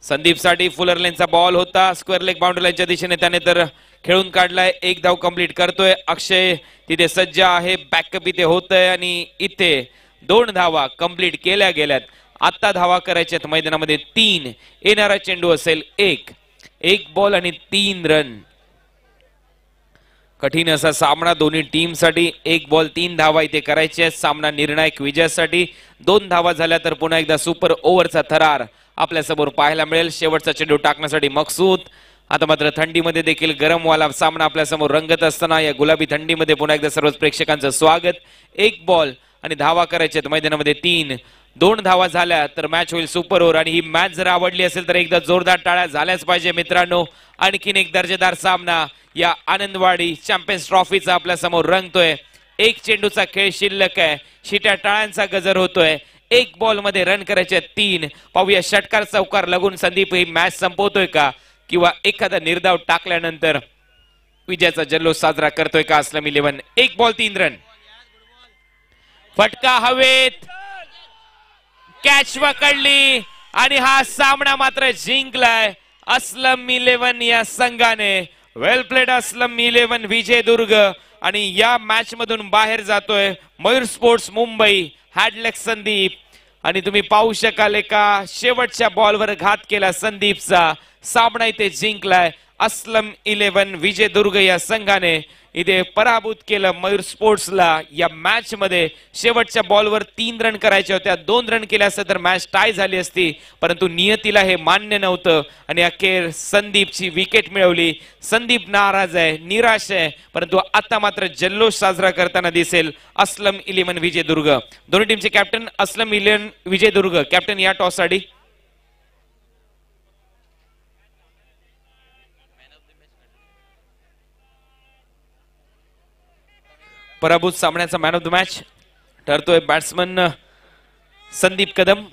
संदीप साठी फुलर लेनचा बॉल होता. स्क्वेअर लेग बाउंड्री लाईनच्या दिशेने त्याने तर खेळून काढलाय. 1 धाव कंप्लीट करतोय. अक्षय तिथे सज्ज आहे. बॅकअप इथे होतय आणि इथे 2 धावा कंप्लीट केल्या गेल्यात. आता धावा करायच्यात मैदानामध्ये 3. येणारा चेंडू असेल 1 बॉल आणि 3 रन. कठीण असा सामना दोन्ही टीम साठी. 1 बॉल 3 धावा इथे करायचे. सामना निर्णायक विजयासाठी. 2 धावा झाल्या तर पुन्हा एकदा सुपर ओव्हरचा थरार आपल्या समोर पाहायला मिळेल. शेवटचा चेंडू टाकण्यासाठी मकसूद. आता मात्र थंडीमध्ये देखील गरमवाला सामना आपल्या समोर रंगत असताना या गुलाबी थंडीमध्ये पुन्हा एकदा सर्व प्रेक्षकांचं स्वागत. 1 बॉल आणि धावा करायचे मैदानामध्ये 3. 2 धावा झाल्या तर मॅच होईल सुपर ओव्हर. आणि ही मॅच जर आवडली असेल तर एकदा जोरदार टाळ्या झाल्याच पाहिजे मित्रांनो. आणखीन एक दर्जेदार सामना या आनंदवाडी चॅम्पियन्स ट्रॉफीचा आपल्या समोर रंगतोय. 1 चेंडूचा खेळ शिल्लक आहे. शिट्या टाळ्यांचा गजर होतोय. 1 बॉल मध्ये रन करायचे 3. पाहूया षटकार चौकार लागून संदीप ही मॅच संपवतोय का किंवा एखादा निर्धाव टाकल्यानंतर विजयाचा जल्लोष साजरा करतोय का अस्लम 11. 1 ball 3 run. फटका हवेत. कॅच पकडली आणि हा सामना मात्र जिंकलाय अस्लम 11 या संघाने. वेल प्लेड अस्लम 11 विजयदुर्ग. आणि या मॅच मधून बाहेर जातोय मयूर स्पोर्ट्स मुंबई. हॅडलेक संदीप आणि तुम्ही पाहू शकाल एका शेवटच्या बॉलवर घात केला संदीपचा. सामना इथे जिंकलाय अस्लम 11 विजयदुर्ग या संघाने. इथे पराभूत केलं मयूर स्पोर्ट्सला. या मॅच मध्ये शेवटच्या बॉलवर 3 रन करायच्या होत्या. 2 रन केले असते तर मॅच टाय झाली असती, परंतु नियतीला हे मान्य नव्हतं आणि अखेर संदीपची विकेट मिळवली. संदीप नाराज आहे, निराश आहे, परंतु आता मात्र जल्लोष साजरा करताना दिसेल अस्लम 11 विजयदुर्ग. दोन्ही टीमचे कॅप्टन अस्लम 11 विजयदुर्ग. कॅप्टन या टॉस साठी. पराभूत सामन्याचा मॅन ऑफ द मॅच ठरतोय बॅट्समन संदीप कदम.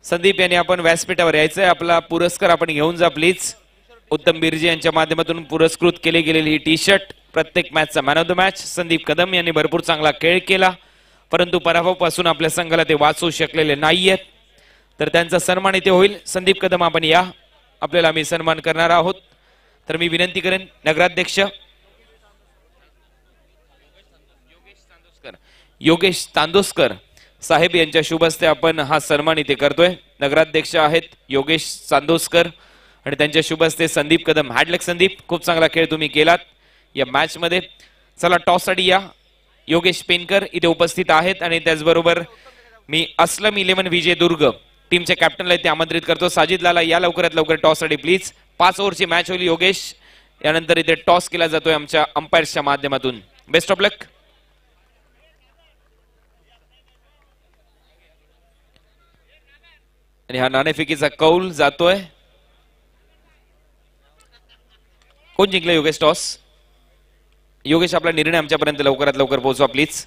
संदीप यांनी आपण व्यासपीठावर यायचंय. आपला पुरस्कार आपण घेऊन जा प्लीज. उत्तम बिर्जी यांच्या माध्यमातून पुरस्कृत केली गेलेली ही टी शर्ट प्रत्येक मॅचचा man of the match. Sandeep Kadam यांनी भरपूर चांगला खेळ केला, परंतु पराभवापासून आपल्या संघाला ते वाचवू शकलेले नाहीयेत, तर त्यांचा सन्मान इथे होईल. संदीप कदम आपण या, आपल्याला आम्ही सन्मान करणार आहोत. तर मी विनंती करेन नगराध्यक्ष योगेश तांदोसकर साहेब यांच्या शुभ हस्ते आपण हा सन्मान इथे करतोय. नगराध्यक्ष आहेत योगेश चांदोसकर आणि त्यांच्या शुभ हस्ते संदीप कदम. हॅडलक संदीप, खूप चांगला खेळ तुम्ही केलात या मॅच मध्ये. चला टॉस साठी या. योगेश पेनकर इथे उपस्थित आहेत आणि त्याचबरोबर मी अस्लम 11 विजयदुर्ग टीमच्या कॅप्टनला इथे आमंत्रित करतो. साजिद लाला या लवकरात लवकर टॉस साठी प्लीज. 5 ओव्हरची मॅच होईल योगेश. यानंतर इथे टॉस केला जातोय आमच्या अंपायर्सच्या माध्यमातून. बेस्ट ऑफ लक. आणि हा नाणेफेकीचा कौल जातोय. कोण जिंकलं योगेश टॉस? योगेश आपला निर्णय आमच्यापर्यंत लवकरात लवकर पोहोचवा प्लीज.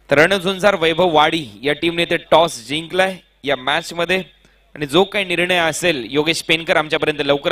तर रणझुंजार वैभव वाडी या टीमने ते टॉस जिंकलाय या मॅच मध्ये आणि जो काही निर्णय असेल योगेश पेनकर आमच्यापर्यंत लवकरात